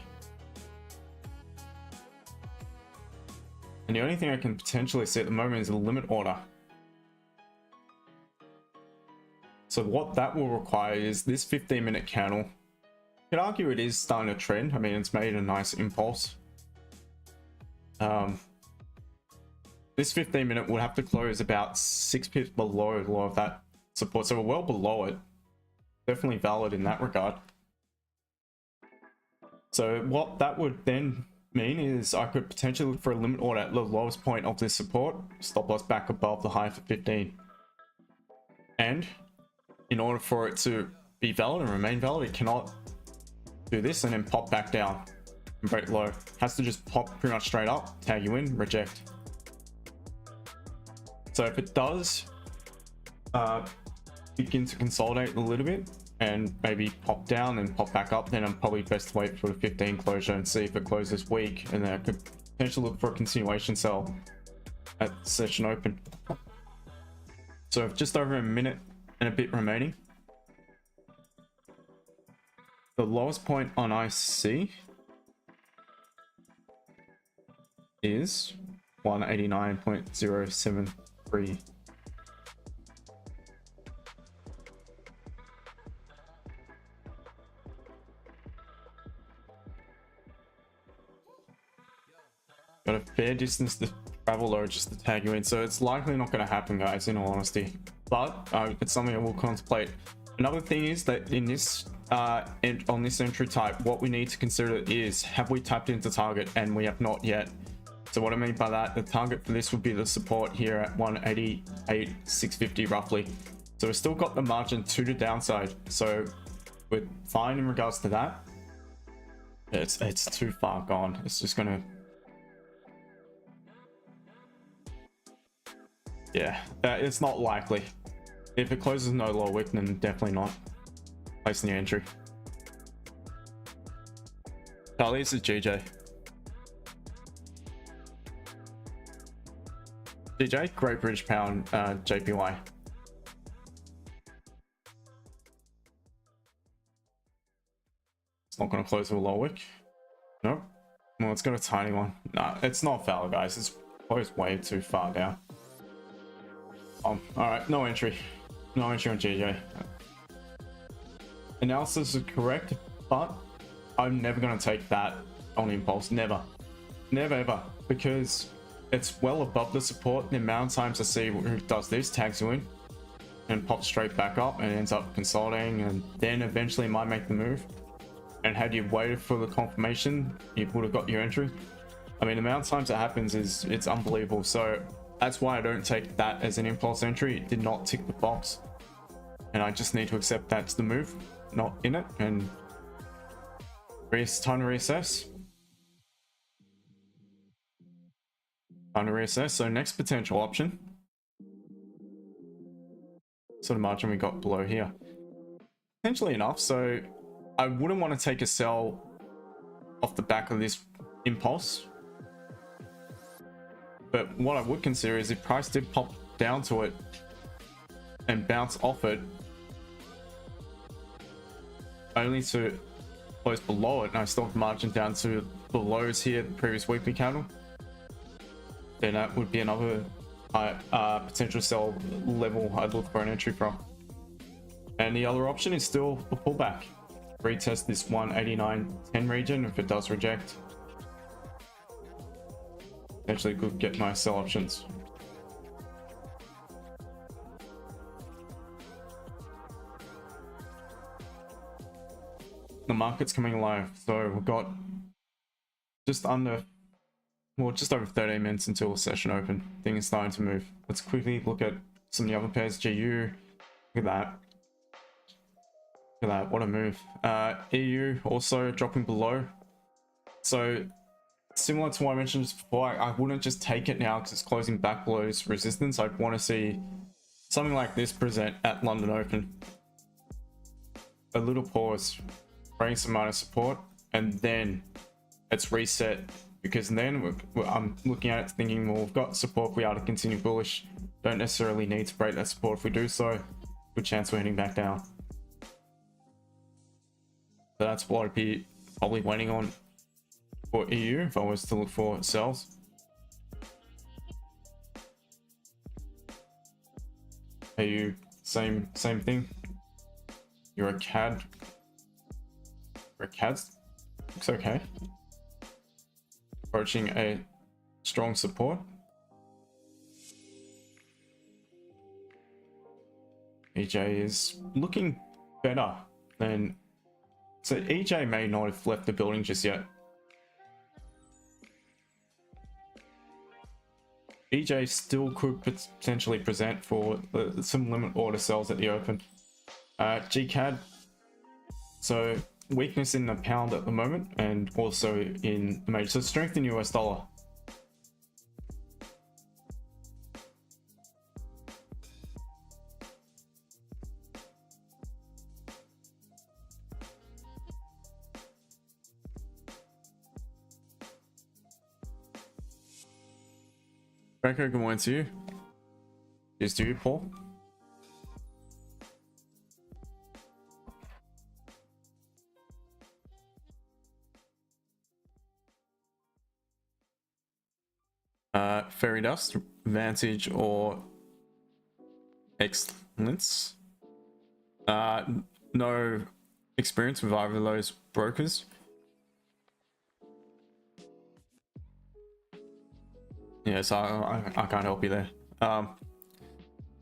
And the only thing I can potentially see at the moment is a limit order. So what that will require is this 15-minute candle. You could argue it is starting a trend. I mean, it's made a nice impulse. This 15-minute would have to close about 6 pips below the low of that support. So we're well below it. Definitely valid in that regard. So what that would then mean is I could potentially look for a limit order at the lowest point of this support, stop loss back above the high for 15. And in order for it to be valid and remain valid, it cannot do this and then pop back down and break low. It has to just pop pretty much straight up, tag you in, reject. So if it does begin to consolidate a little bit and maybe pop down and pop back up, then I'm probably best to wait for the 15 closure and see if it closes weak, and then I could potentially look for a continuation sell at session open. So just over a minute and a bit remaining. The lowest point on IC is 189.073. Got a fair distance to travel though, just to tag you in, so it's likely not going to happen, guys, in all honesty, but it's something I will contemplate. Another thing is that in this on this entry type, what we need to consider is, have we tapped into target? And we have not yet. So what I mean by that, the target for this would be the support here at 188,650 roughly. So we've still got the margin to the downside, so we're fine in regards to that. It's too far gone. It's just gonna, yeah, it's not likely. If it closes no lower wick, then definitely not placing the entry. Charlie, this is GJ. GJ, Great British Pound, JPY. It's not going to close with a low wick. Nope. Well, it's got a tiny one. Nah, it's not valid, guys. It's closed way too far down. All right, no entry. No entry on GJ. Analysis is correct, but I'm never going to take that on impulse. Never. Never ever. Because it's well above the support. The amount of times I see who does this, tags you in, and pops straight back up and ends up consulting, and then eventually might make the move. And had you waited for the confirmation, you would have got your entry. I mean, the amount of times it happens is it's unbelievable. So that's why I don't take that as an impulse entry. It did not tick the box, and I just need to accept that's the move, not in it. And time to reassess. Time to reassess. So next potential option, sort of margin we got below here, potentially enough. So I wouldn't want to take a sell off the back of this impulse, but what I would consider is if price did pop down to it and bounce off it only to close below it, and I still have margin down to the lows here, the previous weekly candle, then that would be another potential sell level I'd look for an entry from. And the other option is still a pullback. Retest this 189.10 region. If it does reject, actually could get my sell options. The market's coming alive, so we've got just under, well, just over 13 minutes until the session open. Things are starting to move. Let's quickly look at some of the other pairs. GU, look at that. Look at that, what a move. EU also dropping below. So similar to what I mentioned just before, I wouldn't just take it now because it's closing back below its resistance. I'd want to see something like this present at London Open. A little pause, bring some minor support, and then it's reset, because then I'm looking at it thinking, well, we've got support, we are to continue bullish. Don't necessarily need to break that support. If we do so, good chance we're heading back down. So that's what I'd be probably waiting on for EU if I was to look for sells. AU, same thing. You're a CAD. You're a CAD. Looks okay. Approaching a strong support. EJ is looking better than. So EJ may not have left the building just yet. EJ still could potentially present for some limit order sells at the open. GCAD, so weakness in the pound at the moment, and also in the major, so strength in US dollar. Franco, good morning to you. Cheers to you, Paul. Fairy Dust, Vantage, or Excellence. No experience with either of those brokers. Yeah, so I can't help you there.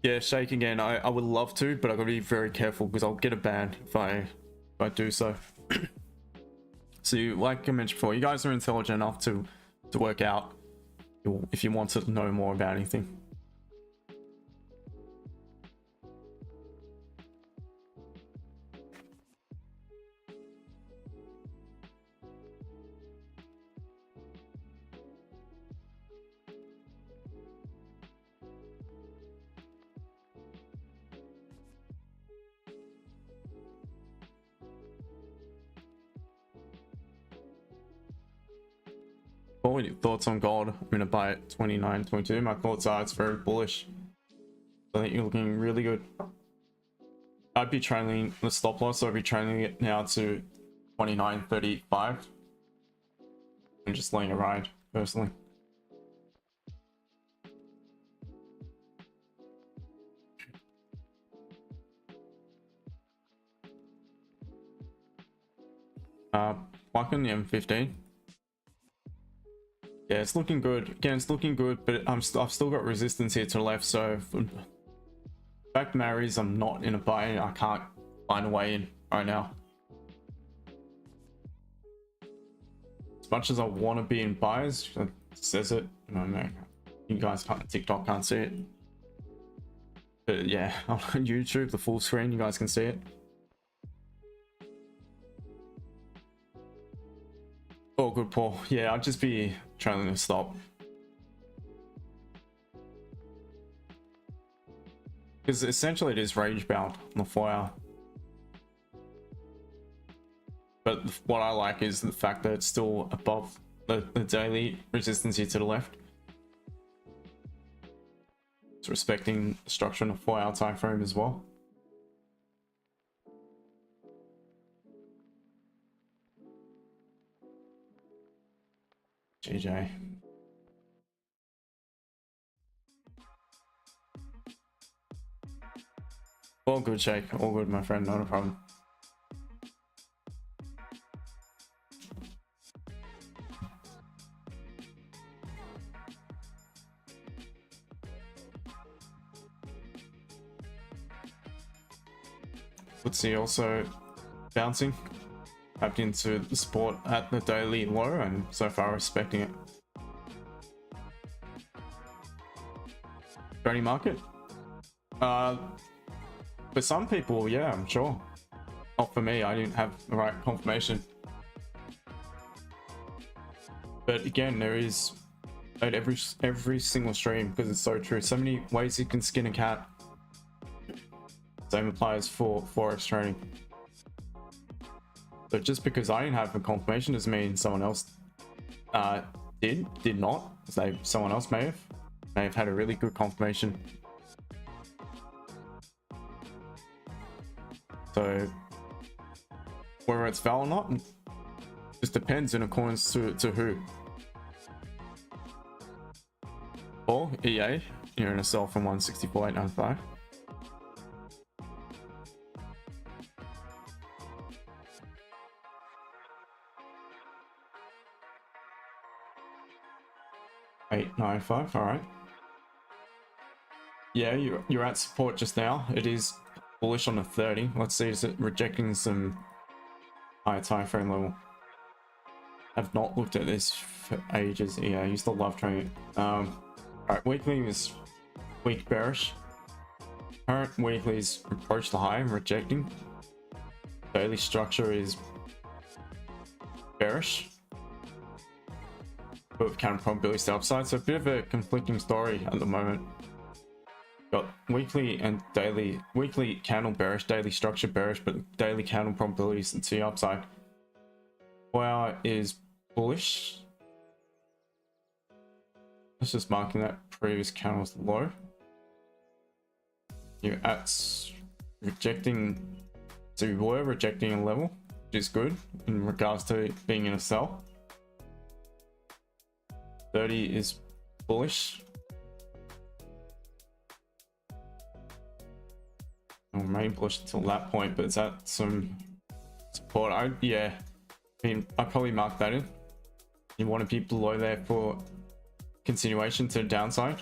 Yeah, Shake again. I would love to, but I gotta be very careful because I'll get a ban if I do so. So, like I mentioned before, you guys are intelligent enough to work out if you want to know more about anything. What are your thoughts on gold? I'm gonna buy it 29.22. My thoughts are it's very bullish. I think you're looking really good. I'd be trailing the stop loss, so I'd be trailing it now to 29.35 and just letting it ride personally. Like on the M15. Yeah, it's looking good. Again, it's looking good, but I've still got resistance here to the left. So fact of the matter is, I'm not in a buy. I can't find a way in right now. As much as I want to be in buys, it says it. No, you guys can't. TikTok can't see it. But yeah, on YouTube, the full screen, you guys can see it. Oh, good, Paul. Yeah, I'd just be trying to stop. Because essentially it is range bound on the 4 hour. But what I like is the fact that it's still above the daily resistance here to the left. It's respecting the structure in a 4 hour time frame as well. GJ. All good, Shake. All good, my friend. Not a problem. Let's see, also bouncing back into the support at the daily low, and so far respecting it. Trading market? For some people, yeah, I'm sure. Not for me, I didn't have the right confirmation. But again, there is at every single stream, because it's so true. So many ways you can skin a cat. Same applies for Forex trading. So just because I didn't have a confirmation doesn't mean someone else did not. Someone else may have had a really good confirmation. So whether it's valid or not just depends in accordance to who. Or EA, you're in a sell from 164.895. $8.95, all right. Yeah, you're at support just now. It is bullish on the 30. Let's see, is it rejecting some higher time frame level? I've not looked at this for ages. Yeah, I used to love trading it. All right, weekly is weak bearish. Current weekly's approach the high and rejecting. Daily structure is bearish, but with counter probability to upside. So a bit of a conflicting story at the moment. Got weekly and daily. Weekly candle bearish, daily structure bearish, but daily candle probabilities to the upside. 4 hour is bullish. Let's just marking that previous candle as low. You're at rejecting, so you were rejecting a level, which is good in regards to being in a sell. 30 is bullish. I'll remain bullish until that point, but it's at some support. Yeah, I mean, I probably mark that in. You want to be below there for continuation to the downside.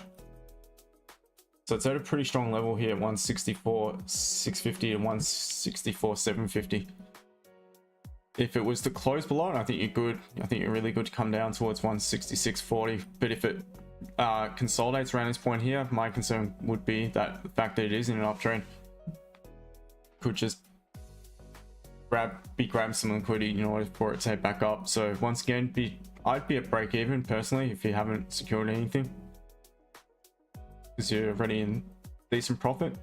So it's at a pretty strong level here, 164,650 and 164,750. If it was to close below, I think you're good. I think you're really good to come down towards 166.40. But if it consolidates around this point here, my concern would be that the fact that it is in an uptrend could just grab some liquidity in order for it to head back up. So once again, I'd be at break even personally if you haven't secured anything, because you're already in decent profit.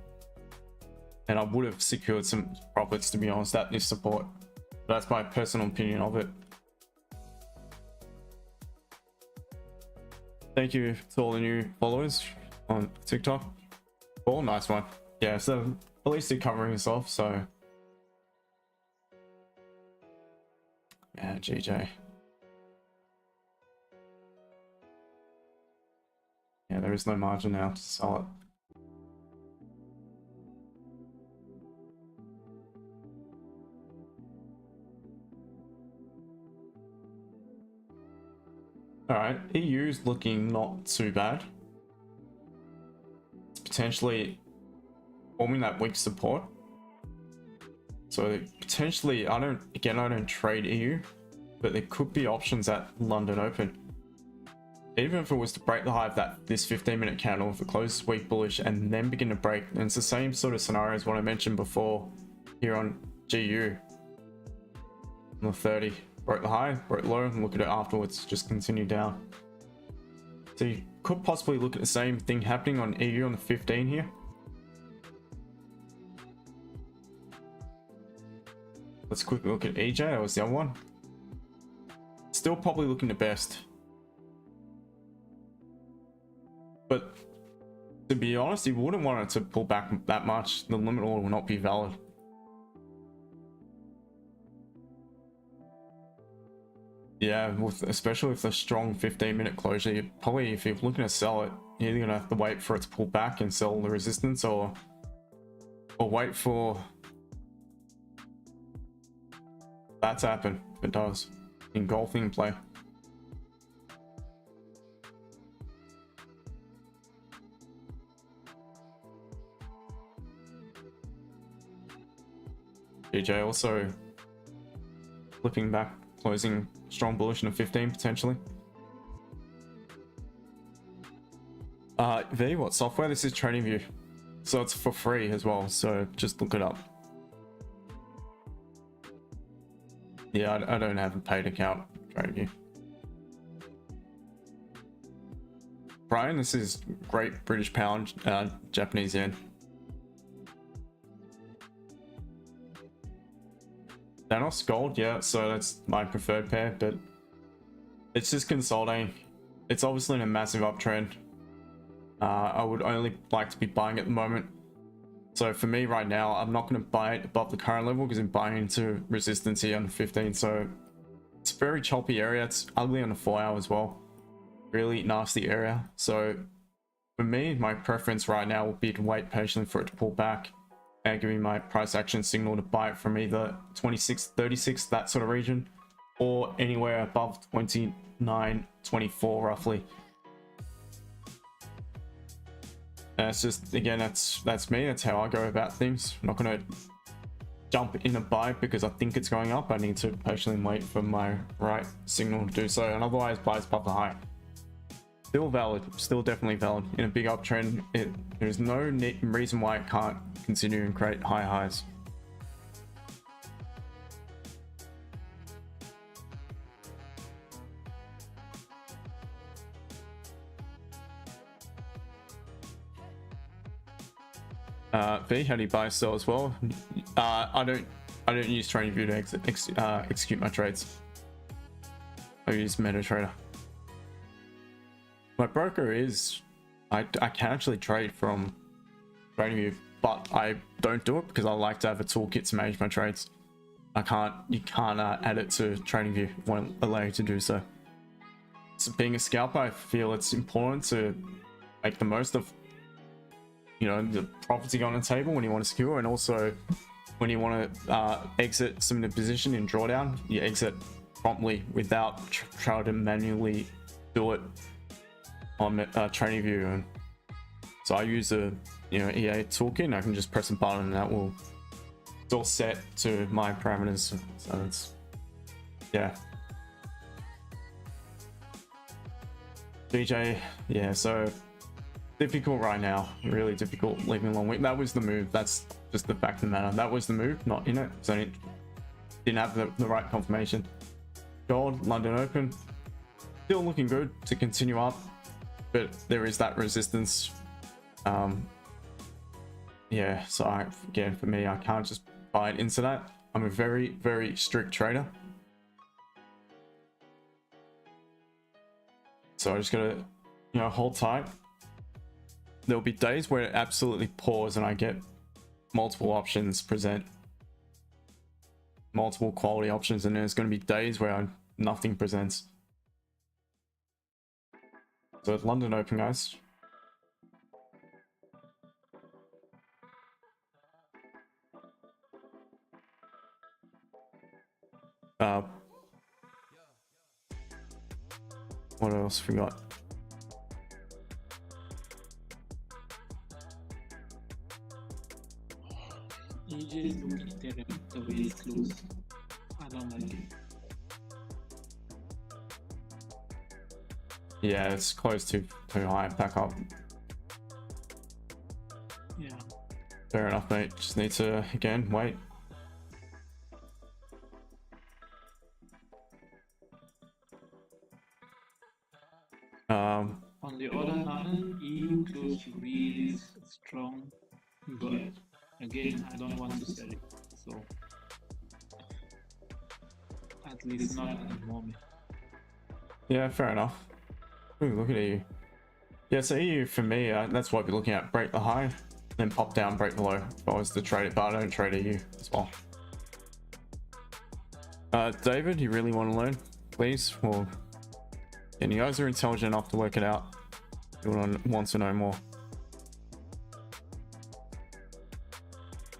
And I would have secured some profits, to be honest, at this support. But that's my personal opinion of it. Thank you to all the new followers on TikTok. Oh, nice one. Yeah, so at least you're covering yourself, so yeah, GJ. Yeah, there is no margin now to sell it. All right, EU's looking not too bad. It's potentially forming that weak support. So potentially, I don't trade EU, but there could be options at London Open. Even if it was to break the high of this 15-minute candle, if it closes weak bullish and then begin to break, and it's the same sort of scenario as what I mentioned before here on GU. On the 30, broke the high, broke low, and look at it afterwards, just continue down. So you could possibly look at the same thing happening on EU on the 15 here. Let's quickly look at EJ, that was the other one. Still probably looking the best. But to be honest, you wouldn't want it to pull back that much. The limit order will not be valid. Yeah, especially with a strong 15-minute closure, you probably, if you're looking to sell it, you're either gonna have to wait for it to pull back and sell the resistance, or wait for that to happen. If it does, engulfing play. DJ also flipping back, closing strong bullish in a 15 potentially. V, what software? This is TradingView, so it's for free as well, so just look it up. Yeah, I don't have a paid account, TradingView. Brian, this is Great British Pound, Japanese yen. Thanos gold, yeah, so that's my preferred pair, but it's just consolidating. It's obviously in a massive uptrend. I would only like to be buying at the moment. So for me right now, I'm not going to buy it above the current level because I'm buying into resistance here on 15. So it's a very choppy area. It's ugly on the 4 hour as well. Really nasty area. So for me, my preference right now would be to wait patiently for it to pull back and give me my price action signal to buy it from either 26, 36, that sort of region, or anywhere above 29, 24 roughly. And it's just, again, that's me. That's how I go about things. I'm not going to jump in a buy because I think it's going up. I need to patiently wait for my right signal to do so, and otherwise buys above the high. Still valid, still definitely valid. In a big uptrend, there's no reason why it can't continue and create high highs. V, how do you buy sell as well? I don't use TradingView to execute my trades. I use MetaTrader. My broker is, I can actually trade from TradingView, but I don't do it because I like to have a toolkit to manage my trades. You can't add it to TradingView. It won't allow you to do so. So being a scalper, I feel it's important to make the most of, you know, the profits you got on the table when you want to secure, and also when you want to exit some of the position in drawdown, you exit promptly without trying to manually do it on TradingView. And so I use a EA toolkit, and I can just press a button and that will, it's all set to my parameters. So it's, yeah. DJ, yeah, so difficult right now, really difficult leaving a long week. That was the move. That's just the fact of the matter. That was the move, not in it. So it didn't have the right confirmation. Gold, London Open, still looking good to continue up, but there is that resistance. Yeah, so again, for me, I can't just buy it into that. I'm a very, very strict trader. So I just gotta, hold tight. There'll be days where it absolutely pours and I get multiple options present, multiple quality options, and there's going to be days where nothing presents. So it's London Open, guys. What else we got? EJ look Ethereum the way it's close. I don't like it. Yeah, it's close to too high. Back up. Yeah. Fair enough, mate. Just need to again wait. On the other hand, EU closed really strong, but again, I don't want to sell it. So at least not at the moment. Yeah, fair enough. Ooh, look at EU. Yeah, so EU for me, that's what we're looking at. Break the high, then pop down, break the low. If I was to trade it, but I don't trade EU as well. David, you really want to learn, please? Well, and you guys are intelligent enough to work it out. You want to know more.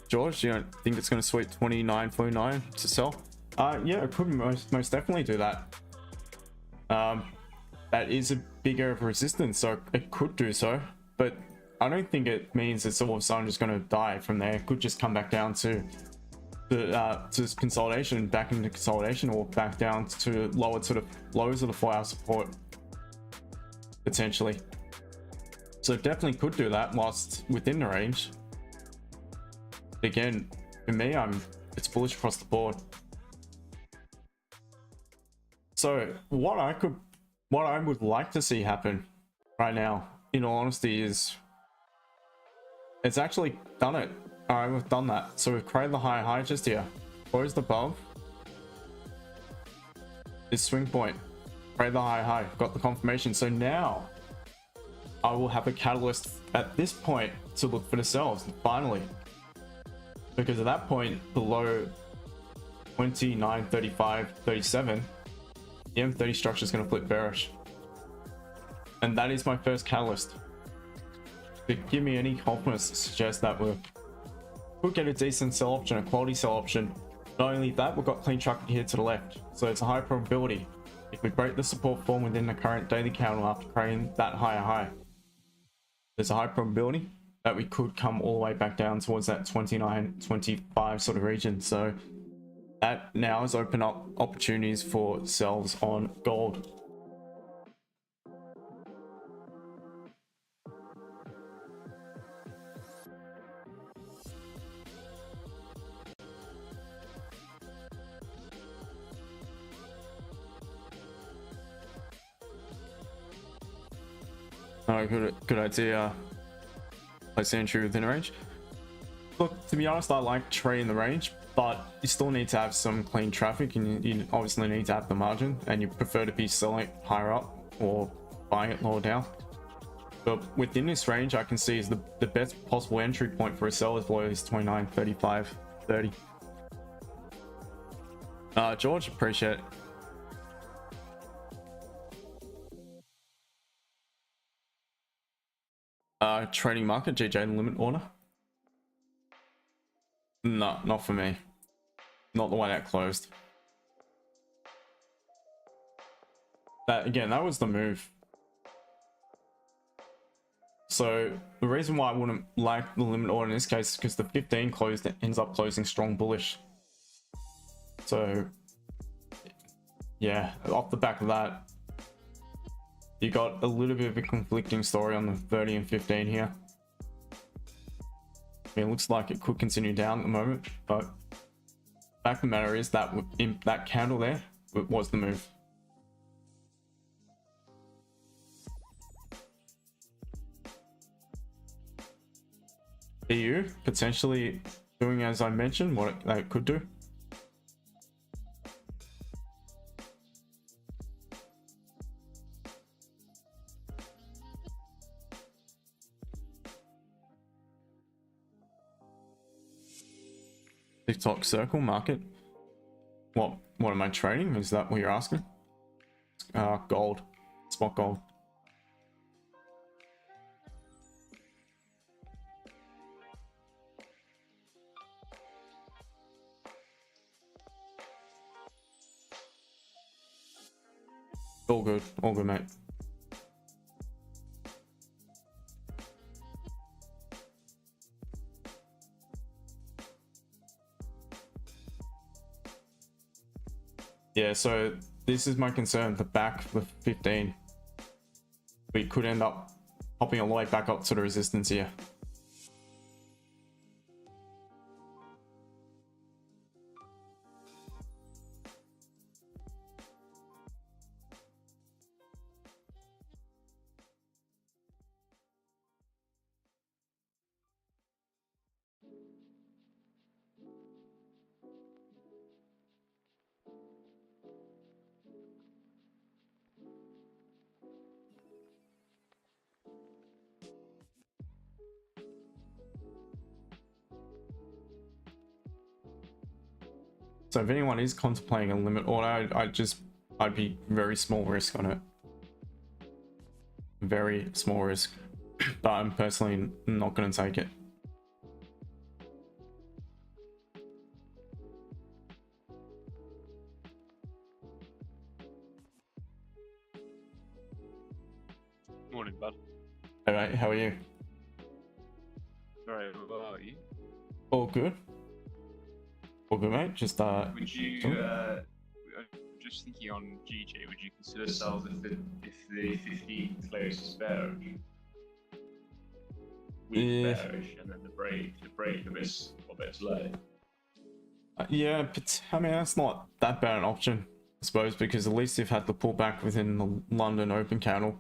George, you don't think it's going to sweep 29.49 to sell? Yeah, it could most definitely do that. That is a bigger resistance, so it could do so, but I don't think it means it's all of a sudden just going to die from there. It could just come back down to the consolidation, back into consolidation, or back down to lower sort of lows of the 4-hour support potentially. So it definitely could do that whilst within the range. Again, for me, it's bullish across the board. So what I would like to see happen right now, in all honesty, is it's actually done it. All right, we've done that. So we've created the high just here, closed above this swing point, created the high, got the confirmation. So now I will have a catalyst at this point to look for the sells finally, because at that point below 29.35.37, the M30 structure is going to flip bearish, and that is my first catalyst to give me any confidence to suggest that we could get a decent sell option, a quality sell option. Not only that, we've got clean tracking here to the left, so it's a high probability if we break the support form within the current daily candle after creating that high, there's a high probability that we could come all the way back down towards that 29.25 sort of region. So that now has opened up opportunities for sells on gold. Oh, good idea. Place entry within range. Look, to be honest, I like trading the range, but you still need to have some clean traffic, and you obviously need to have the margin, and you prefer to be selling higher up or buying it lower down. But within this range, I can see is the best possible entry point for a sell is below is 29.35.30. George, appreciate it. Trading market, GJ limit order. No, not for me. Not the way that closed. That again, that was the move. So the reason why I wouldn't like the limit order in this case is because the 15 closed, it ends up closing strong bullish. So yeah, off the back of that, you got a little bit of a conflicting story on the 30 and 15 here. I mean, it looks like it could continue down at the moment, but fact of the matter is that in that candle there, it was the move. EU potentially doing as I mentioned, what it could do. TikTok circle market. What am I trading? Is that what you're asking? Gold, spot gold. All good, mate. Yeah, so this is my concern. The back with 15, we could end up popping all the way back up to the resistance here. So if anyone is contemplating a limit order, I'd be very small risk on it. Very small risk, but I'm personally not going to take it. Morning, bud. All right, how are you? Very well, how are you? All good. All good, mate. Just Would you? Just thinking on GJ, would you consider sells if the 15 closes bearish? Weak bearish, and then the break a bit slow. Yeah, but I mean that's not that bad an option, I suppose, because at least you've had the pullback within the London open candle.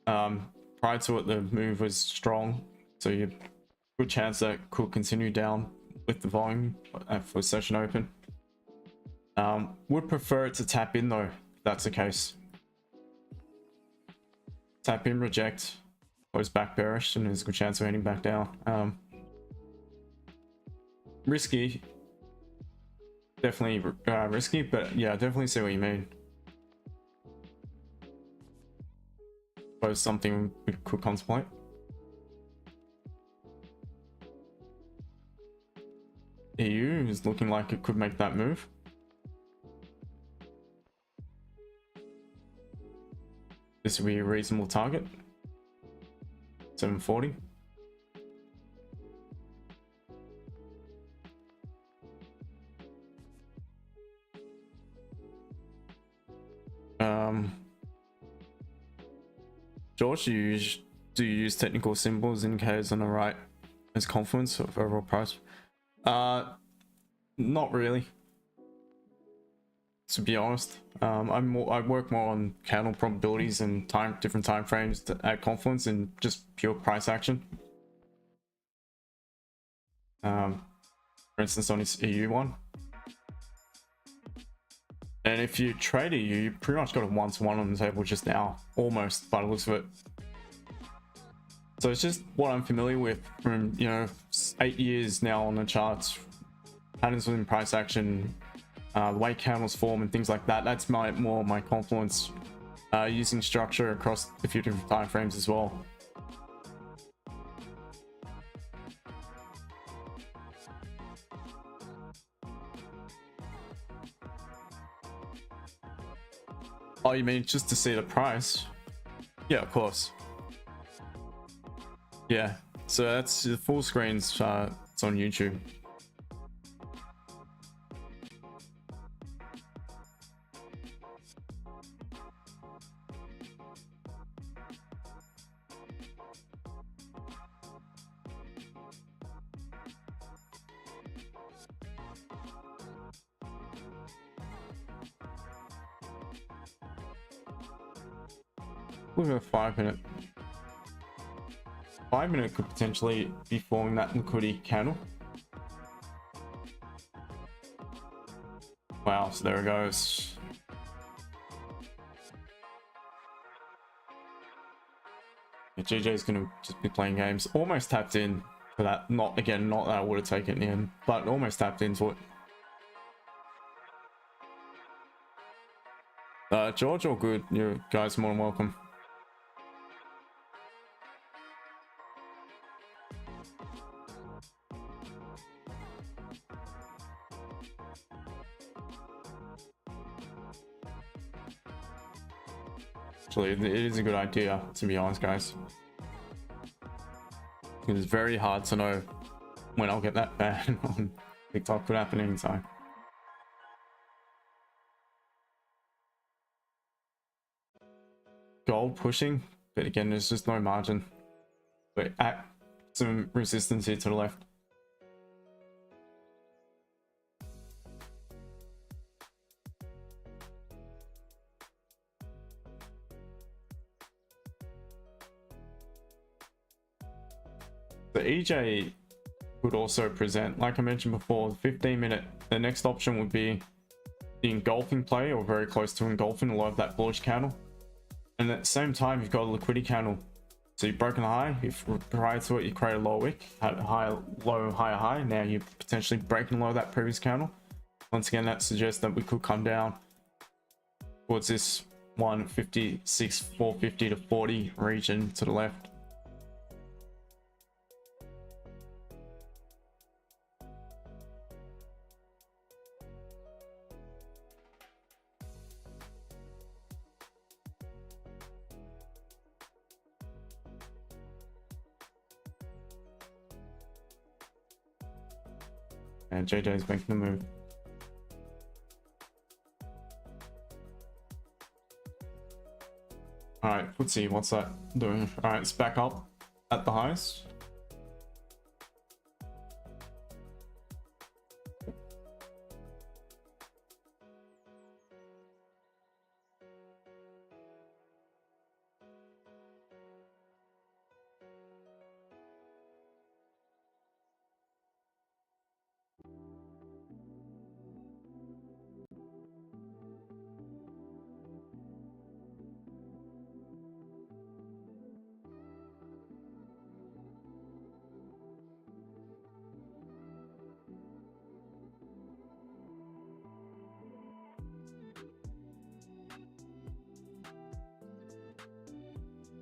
Prior to it, the move was strong, so you have a good chance that could continue down with the volume for session open. Would prefer it to tap in though, if that's the case. Tap in, reject, goes back bearish, and there's a good chance of heading back down. Risky. Definitely risky, but yeah, I definitely see what you mean. Suppose something we could contemplate. EU is looking like it could make that move. This would be a reasonable target. 740. George, do you use technical symbols indicators on the right as confluence of overall price? Not really, to be honest. I work more on candle probabilities and different time frames at confluence and just pure price action. For instance, on this EU one. And if you trade EU, you pretty much got a 1-to-1 on the table just now, almost by the looks of it. So it's just what I'm familiar with from 8 years now on the charts, patterns within price action, the way candles form and things like that. That's more my confluence, using structure across a few different time frames as well. Oh, you mean just to see the price? Yeah, of course. Yeah, so that's the full screens. It's on YouTube. Look at a 5 minute. 5 minute could potentially be forming that liquidity candle. Wow, so there it goes. Yeah, GJ's gonna just be playing games. Almost tapped in for that. Not that I would have taken it in the end, but almost tapped into it. George, all good. You guys are more than welcome. Actually, it is a good idea, to be honest, guys. It's very hard to know when I'll get that ban on TikTok. Could happen anytime. Gold pushing, but again, there's just no margin. But at some resistance here to the left. The EJ would also present, like I mentioned before, 15-minute. The next option would be the engulfing play, or very close to engulfing a lot of that bullish candle. And at the same time, you've got a liquidity candle. So you've broken a high. If prior to it you create a lower wick, had a higher low, higher high. Now you're potentially breaking low of that previous candle. Once again, that suggests that we could come down towards this 156, 450 to 40 region to the left. And JJ is making the move. All right, let's see what's that doing. All right, it's back up at the highs.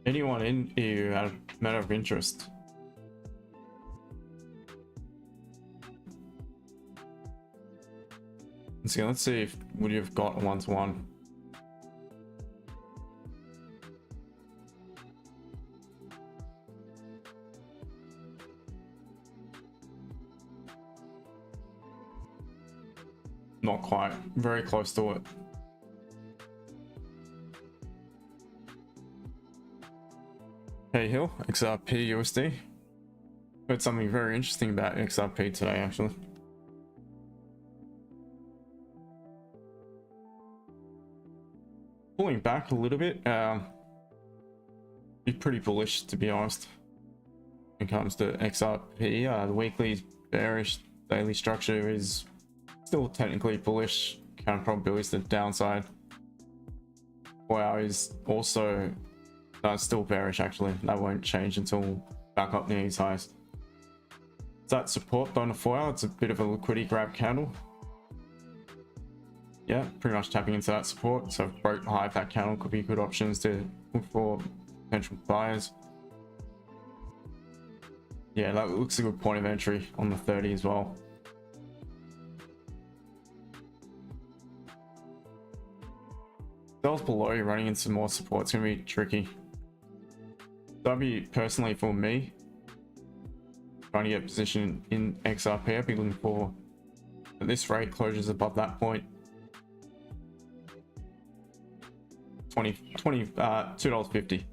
Anyone in EU out of matter of interest? Let's see if would you have got a 1-to-1. Not quite, very close to it. Hey Hill, XRP USD. Heard something very interesting about XRP today, actually. Pulling back a little bit. Be pretty bullish, to be honest, when it comes to XRP. The weekly bearish, daily structure is still technically bullish. Counter probabilities to the downside. 4 hour is also still bearish, actually. That won't change until back up near these highs. That support on the 4 hour, it's a bit of a liquidity grab candle. Yeah, pretty much tapping into that support. So if broke high of that candle, could be good options to look for potential buyers. Yeah, that looks a good point of entry on the 30 as well. Sells below, running into some more support, it's gonna be tricky. That'd be personally for me, trying to get position in XRP. I'd be looking for, at this rate, closures above that point. $2.50.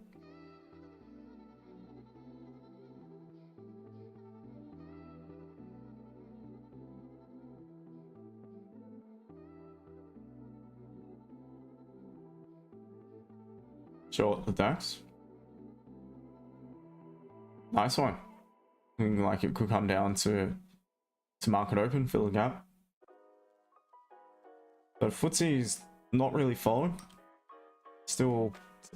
Short the DAX. Nice one. Looking like it could come down to market open, fill the gap. But FTSE is not really following. Still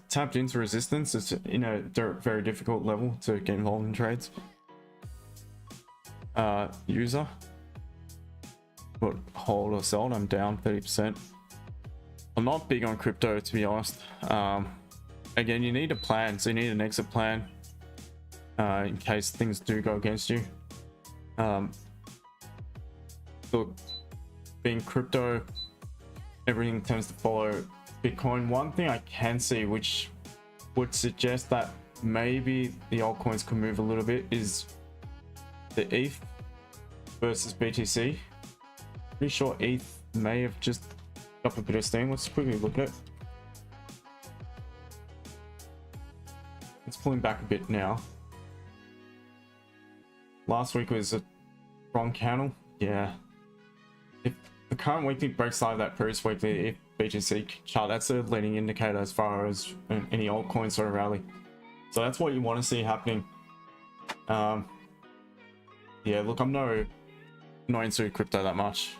tapped into resistance. It's in a very difficult level to get involved in trades. User. But hold or sell, I'm down 30%. I'm not big on crypto, to be honest. Again, you need a plan, so you need an exit plan in case things do go against you. Look, being crypto, everything tends to follow Bitcoin. One thing I can see, which would suggest that maybe the altcoins could move a little bit, is the ETH versus BTC. Pretty sure ETH may have just got a bit of steam. Let's quickly look at it. It's pulling back a bit now. Last week was a strong candle. Yeah. If the current weekly breaks out of that previous weekly ETH BTC chart, that's a leading indicator as far as any altcoins sort of rally. So that's what you want to see happening. Yeah, look, I'm not into crypto that much.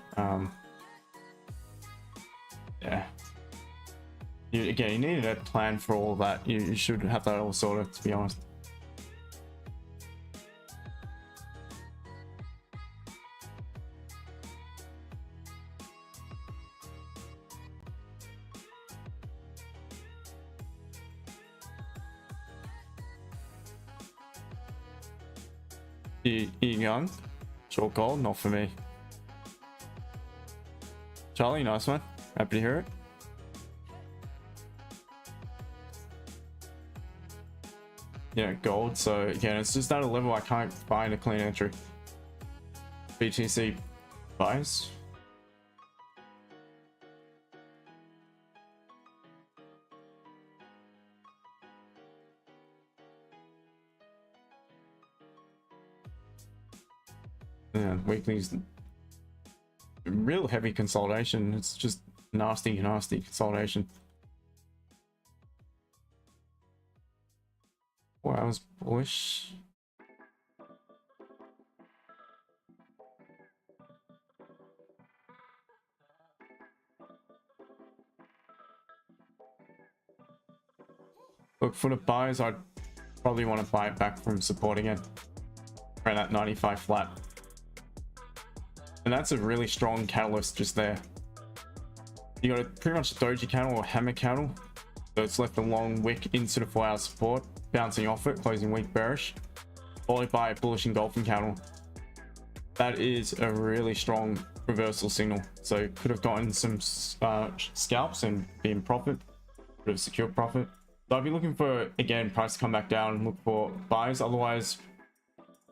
Yeah. Again, you need a plan for all of that. You should have that all sorted, to be honest. Young, short gold, not for me. Charlie, nice one. Happy to hear it. Yeah, gold. So again, it's just at a level I can't find a clean entry. BTC buys. Yeah, weekly's real heavy consolidation. It's just nasty consolidation. 4 hours bullish. Look, for the buyers, I'd probably want to buy it back from support again. Around that 95 flat. And that's a really strong catalyst just there. You got pretty much a doji candle or hammer candle. So it's left a long wick into the 4 hour support, bouncing off it, closing weak bearish, followed by a bullish engulfing candle. That is a really strong reversal signal. So could have gotten some scalps and be in profit, could have secured profit. So I'd be looking for, again, price to come back down and look for buys. Otherwise,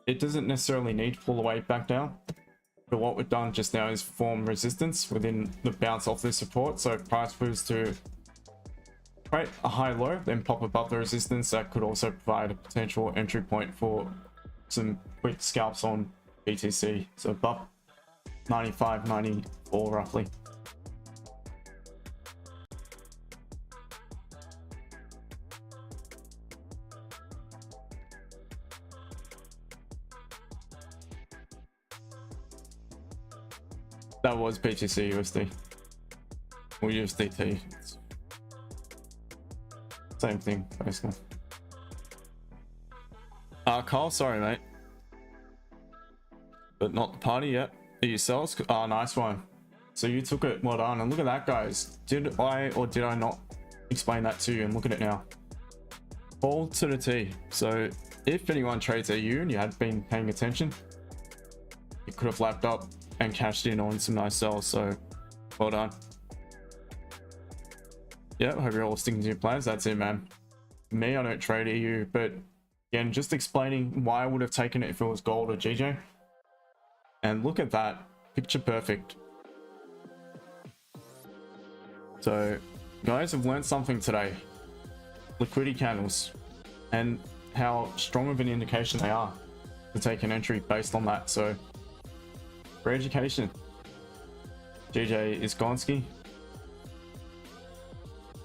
it doesn't necessarily need to pull the weight back down. But what we've done just now is form resistance within the bounce off the support. So if price moves to create a high low, then pop above the resistance, that could also provide a potential entry point for some quick scalps on BTC. So above 95, 94 roughly. That was BTC USD or USDT. Same thing, basically. Carl, sorry, mate. But not the party yet. Are you sales? Ah, nice one. So you took it. Well done. And look at that, guys. Did I or did I not explain that to you? And look at it now. All to the T. So if anyone trades AU and you had been paying attention, you could have lapped up and cashed in on some nice sells. So well done. Yeah, hope you're all sticking to your plans. That's it, man. Me, I don't trade EU, but again, just explaining why I would have taken it if it was gold or GJ. And look at that, picture perfect. So guys have learned something today. Liquidity candles and how strong of an indication they are to take an entry based on that. So for education, GJ is Gonski.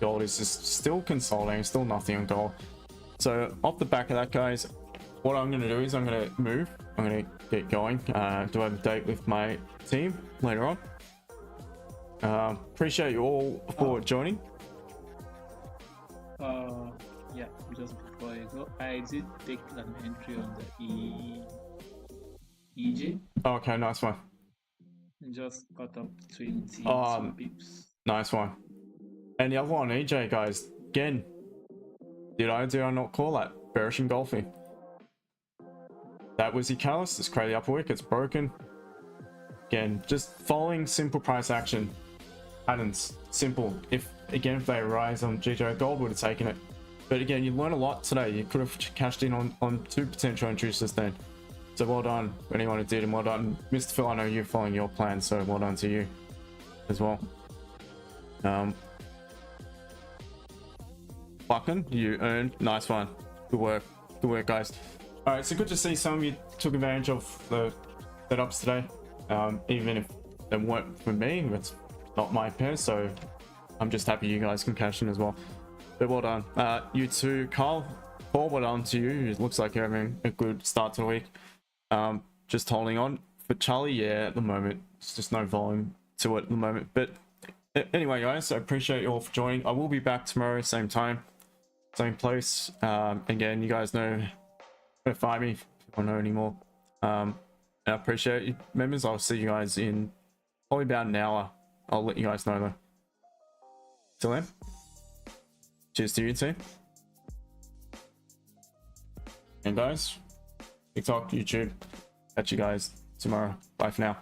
Gold is just still consolidating, still nothing on gold. So off the back of that, guys, what I'm going to do is I'm going to move. I'm going to get going. Do I have a date with my team later on? Appreciate you all for joining. Yeah, just before you go, I did take an entry on the EJ. Okay, nice one. Just got up 20 pips. Nice one. And the other one, EJ, guys, again, did I not call that? Bearish engulfing. That was the catalyst. It's created the upper wick. It's broken. Again, just following simple price action. patterns. Simple. If they rise on GJ, gold would have taken it. But again, you learned a lot today. You could have cashed in on 2 potential entries just then. So well done anyone who did, and well done Mr. Phil. I know you're following your plan, so well done to you as well. Bucking, you earned. Nice one. Good work guys. All right, so good to see some of you took advantage of the setups today, even if they weren't for me. It's not my pair, so I'm just happy you guys can cash in as well. But well done. You too, Carl. Paul, well done to you. It looks like you're having a good start to the week. Just holding on. For Charlie, yeah, at the moment, it's just no volume to it at the moment. But anyway, guys, I appreciate you all for joining. I will be back tomorrow, same time, same place. Again, you guys know where to find me if you don't know anymore. I appreciate you, members. I'll see you guys in probably about an hour. I'll let you guys know though. Till then, cheers to you team. And guys, TikTok, YouTube, catch you guys tomorrow. Bye for now.